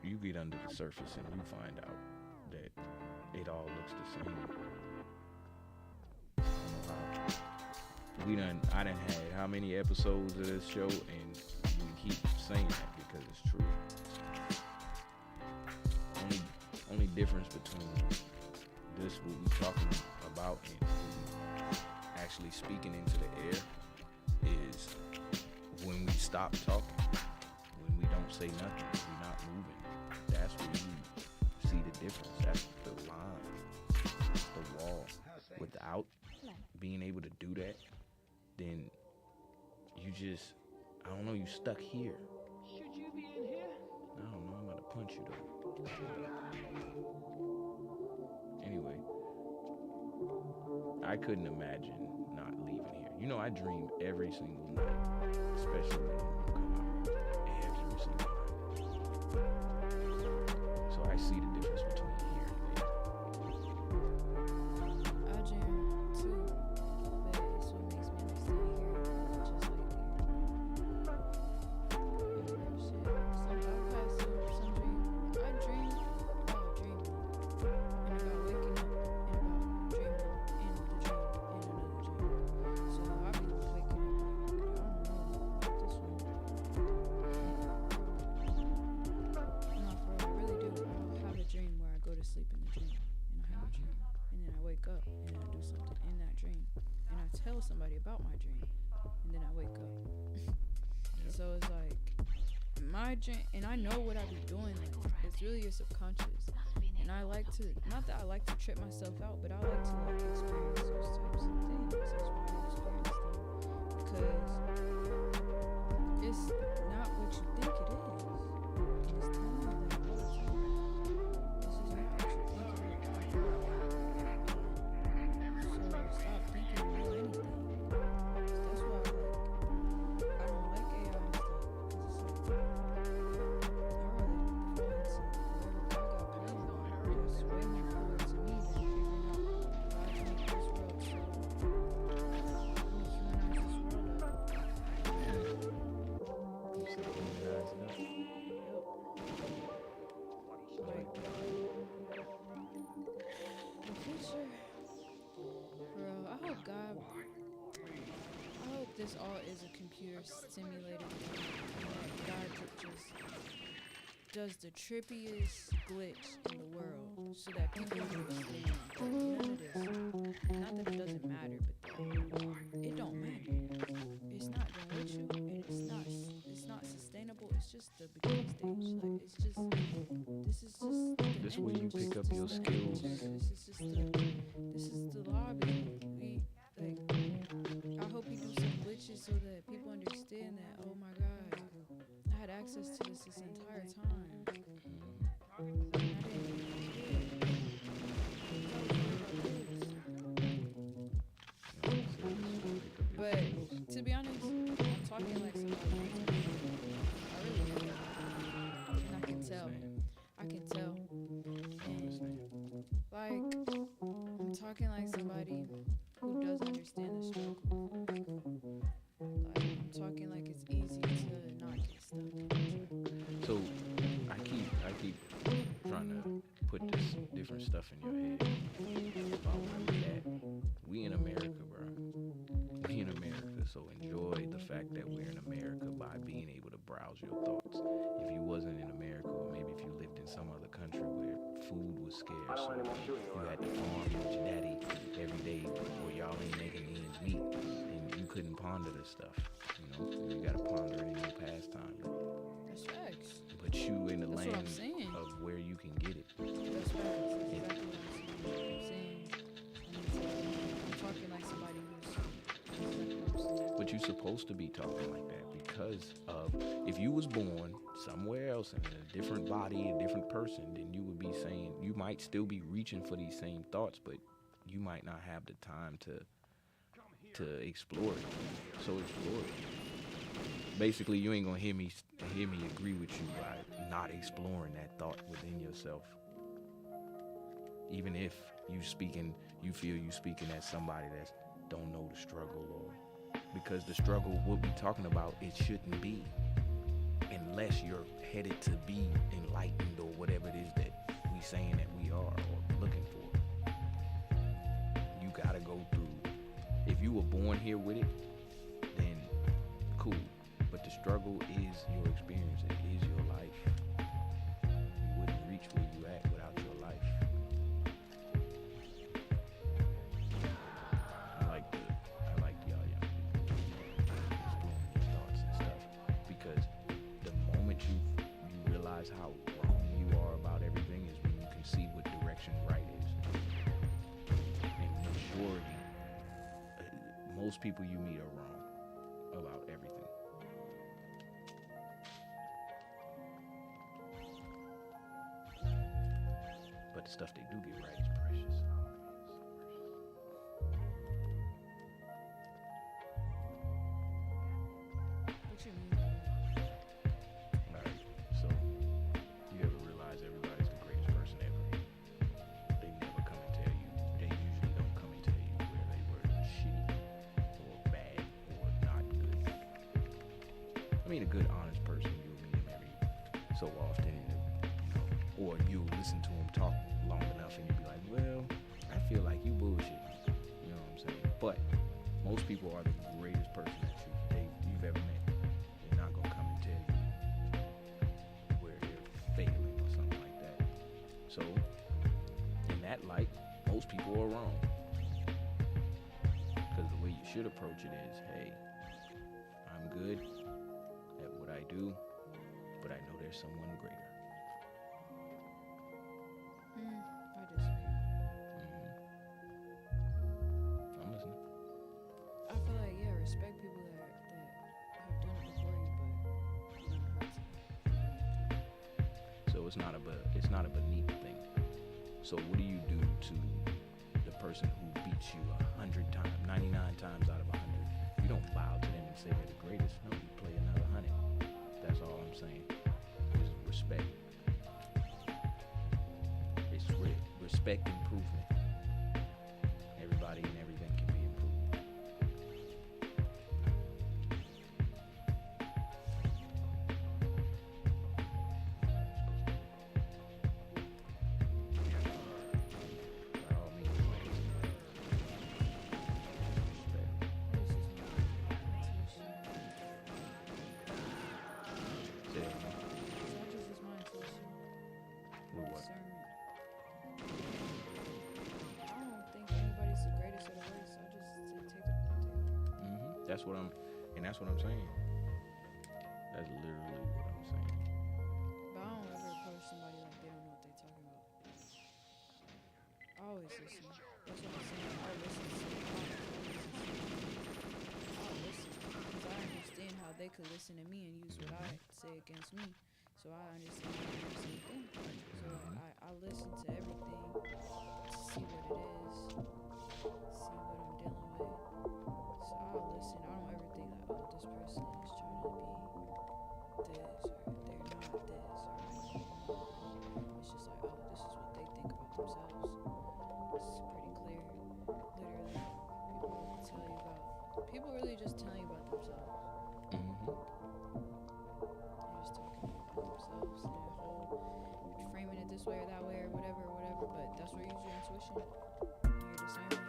You get under the surface and you find out that it all looks the same. I done had how many episodes of this show, and we keep saying that because it's true. Only difference between this, what we talking about, and what we actually speaking into the air is when we stop talking, when we don't say nothing, we're not moving. That's where you see the difference. That's the line, the wall. Without being able to do that, then you just, I don't know, you stuck here. Should you be in here? I don't know, I'm about to punch you though. Anyway, I couldn't imagine not leaving here. You know, I dream every single night, especially when I'm come out. Every single night. So I see the difference between here and there. I dream too, but it's what makes me understand here, just like here. Shit. I've had some dream. I dream about dreaming, and about waking up, and about dreaming, and the dream, and another dream. So I be waking up like, I don't know, like this one. No, for real, I really do. I'll have a dream where I go to sleep in the dream, and I have a dream, and then I wake up, and I do something in that dream, and I tell somebody about my dream, and then I wake up. So it's like, and I know what I be doing. Like, it's really your subconscious. And I like to, not that I like to trip myself out, but I like to like experience those types of things. That's why I experience them. Because it's not what you think it is. And it's telling you that all the time. This is not what you think it is. So stop thinking you know anything. That's why I don't like AI and stuff. Because it's like, I'd rather fall into whatever I got planned on. It's way more forward to me than figuring out how to make this world so. Let me humanize this world up. You said humanize it up. Like, the future, bro, I hope this all is a computer simulated thing, and that God just does the trippiest glitch in the world so that people understand that none of this, not that it doesn't matter, but that it don't matter. It's not going with you, and it's not sustainable. It's just the beginning stage. Like, it's just, this is just the This where you entrance pick up to your stuff. skills. This is the lobby. I hope he do some glitches so that people understand that, oh my God, I had access to this entire time. And I didn't do it. But to be honest, I'm talking like somebody. I really am. And I can tell. And like, I'm talking like somebody who does understand the struggle. Like, I'm talking like it's easy to not get stuck. So I keep trying to put this different stuff in your head about where we at. We in America, bro. We in America, so enjoy the fact that we're in America by being able to browse your thoughts. If you wasn't in America, or maybe if you lived in some other country where food was scarce, or you had to farm with your daddy every day, or y'all ain't making ends meet, and you couldn't ponder this stuff. You know, you gotta ponder it in your pastime. That's facts. But you in the That's what I'm land saying. of where you can get it. That's facts. That's exactly what I'm saying. I'm talking like somebody who's But you're supposed to be talking like that because of if you was born somewhere else in a different body, a different person, then you would be saying, you might still be reaching for these same thoughts, but you might not have the time to explore it. So explore it. Basically, you ain't gonna hear me agree with you by not exploring that thought within yourself. Even if you feel you speaking as somebody that don't know the struggle, or because the struggle we'll be talking about, it shouldn't be unless you're headed to be enlightened or whatever it is that we saying that we are or looking for. You gotta go through. If you were born here with it, then cool. But the struggle is your experience. It is your life. You wouldn't reach where you at without your life. I like y'all young people exploring your thoughts and stuff, because the moment you realize how wrong you are about everything is when you can see what direction right is. And majority, most people you meet are wrong about everything. But the stuff they do get right is precious. What you mean? Alright, so you ever realize everybody's the greatest person ever? They never come and tell you. They usually don't come and tell you where they were shitty or bad or not good. I mean, a good, honest person, you'll meet him every so often, or you'll listen to him talk long enough and you'll be like, well, I feel like you bullshit. You know what I'm saying? But most people are the greatest person that you've ever met. They're not gonna come and tell you where they're failing or something like that. So, in that light, most people are wrong. Because the way you should approach it is, hey, I'm good at what I do. but I know there's someone greater. I disagree. I'm listening. I feel like, yeah, respect people that have done it before you, but you don't have to. So it's not a beneath thing. So what do you do to the person who beats you 100 times, 99 times out of 100? You don't bow to them and say they're the greatest. No, you play another 100. That's all I'm saying. It's respect. It's respect improvement. Everybody and everything can be improved. By all means, respect. Say that again. It's my intuition. With what? Discernment. I don't think anybody's the greatest or the worst. I just take the point they are. That's what I'm saying. That's literally what I'm saying. But I don't ever approach somebody like they don't know what they're talking about. I always listen. That's what I'm saying. I'll listen. Because I understand how they could listen to me and use what I say against me. So I understand how they do the same thing. So I listen to everything to see what it is, see what I'm dealing with. So I'll listen. I don't ever think that, oh, this person is trying to be this or they're not this or it's just like, oh, this is what they think about themselves. It's pretty clear. Literally, people really just tell you about themselves. They're just talking about themselves and a whole framing it this way or that way or whatever, but that's where you use your intuition and your discernment.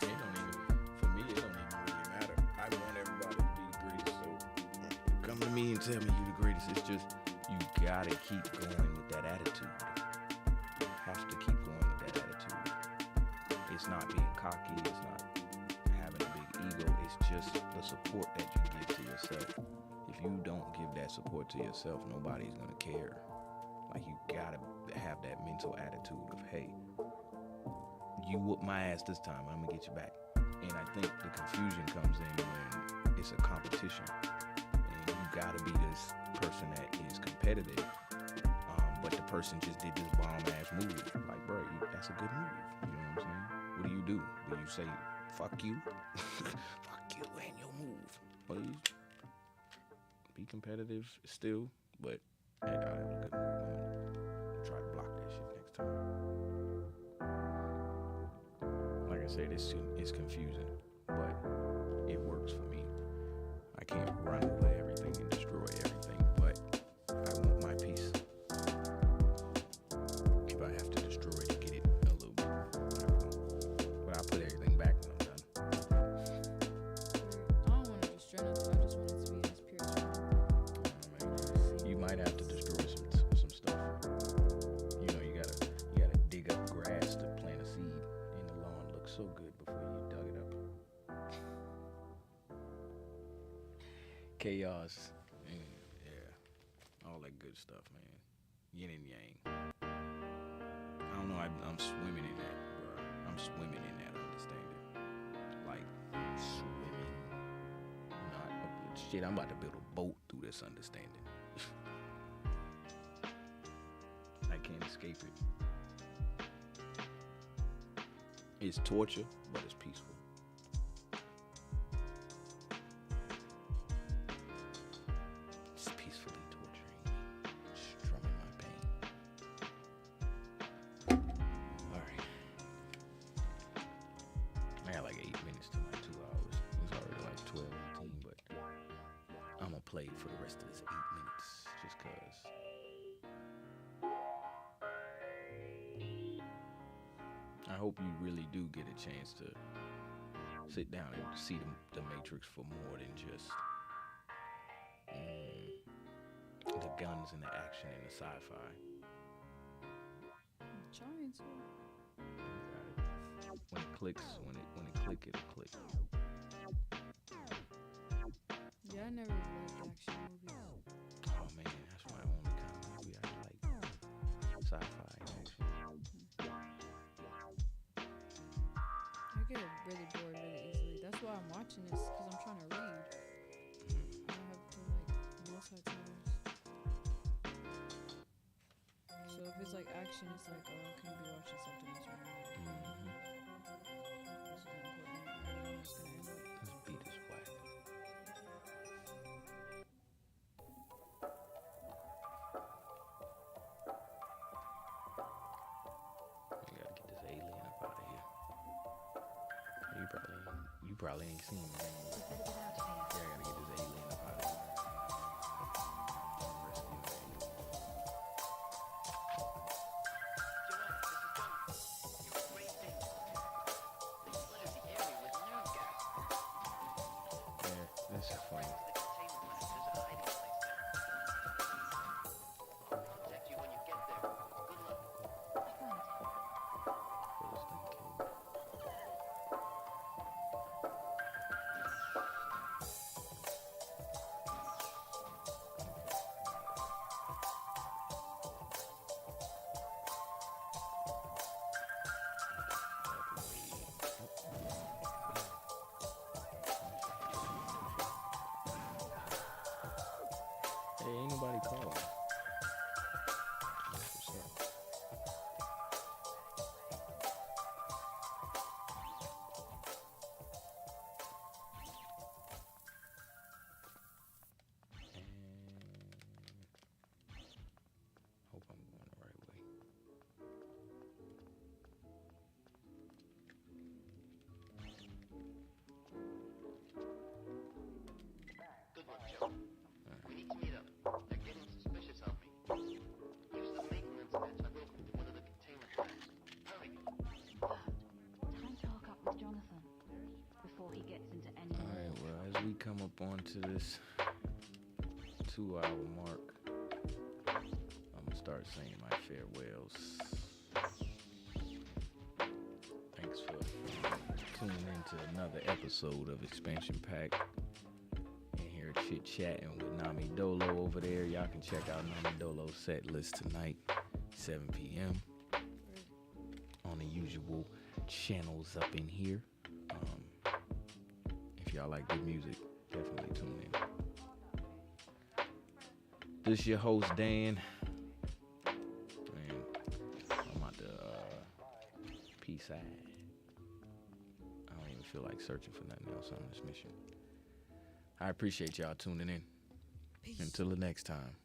For me, it don't even really matter. I want everybody to be the greatest, so come to me and tell me you the greatest. It's just, you gotta keep going with that attitude. You have to keep going with that attitude. It's not being cocky, it's not having a big ego, it's just the support that you give to yourself. If you don't give that support to yourself, nobody's gonna care. Like, you gotta have that mental attitude of, hey, you whoop my ass this time, I'm gonna get you back. And I think the confusion comes in when it's a competition. And you gotta be this person that is competitive, but the person just did this bomb ass move. Like, bro, that's a good move. You know what I'm saying? What do you do? Do you say, fuck you? Fuck you and your move. Well, you be competitive still, but hey, that was a good move. Try to block that shit next time. Like I said, it's confusing, but it works for me. I can't run over everything and destroy everything, but I want my piece. If I have to destroy it to get it a little bit, I will. But I'll put everything back when I'm done. I don't want to destroy nothing. I just want it to be as pure as possible. You might have to destroy some stuff. You know, you gotta dig up grass to plant a seed, and the lawn looks so good before you dug it up. Chaos, and yeah, all that good stuff, man. Yin and yang. I don't know. I'm swimming in that, bro. I'm swimming in that understanding. Like, swimming. Not shit. I'm about to build a boat through this understanding. I can't escape it. It's torture, but it's peaceful. It's peacefully torturing me, strumming my pain. Alright. I got like 8 minutes to my 2 hours. It's already like 12, 18, but I'm gonna play for the rest of this 8 minutes just cause. I hope you really do get a chance to sit down and see the Matrix for more than just the guns and the action and the sci-fi. I'm trying to. When it clicks, when it click, it'll click. Yeah, I never liked action movies. Oh man, sci-fi action. I get really bored really easily. That's why I'm watching this, because I'm trying to read. I have to like multitask. So if it's like action, it's like, oh, I can be watching something else right now. This is important. I don't know what's gonna end up. This beat is whack. You gotta get this alien up out of here. You probably ain't seen it. Yeah, I gotta get this alien up out of here. Rescue the alien. Yeah, this is funny. First thing came. Hey, ain't nobody calling. That's what's up. And hope I'm going the right way. Good one, Joe. We need to meet up. They're getting suspicious of me. Use the maintenance nets I broke into one of the container tanks. Hurry. Time to hook up with Jonathan before he gets into any more. Alright, well, as we come up onto this 2-hour mark, I'm gonna start saying my farewells. Thanks for tuning into another episode of Expansion Pack. And here chit-chatting with Nami Dolo over there. Y'all can check out Nami Dolo's set list tonight, 7 p.m. on the usual channels up in here. If y'all like good music, definitely tune in. This your host, Dan. And I'm about to peace out. I don't even feel like searching for nothing else on this mission. I appreciate y'all tuning in. Peace. Until the next time.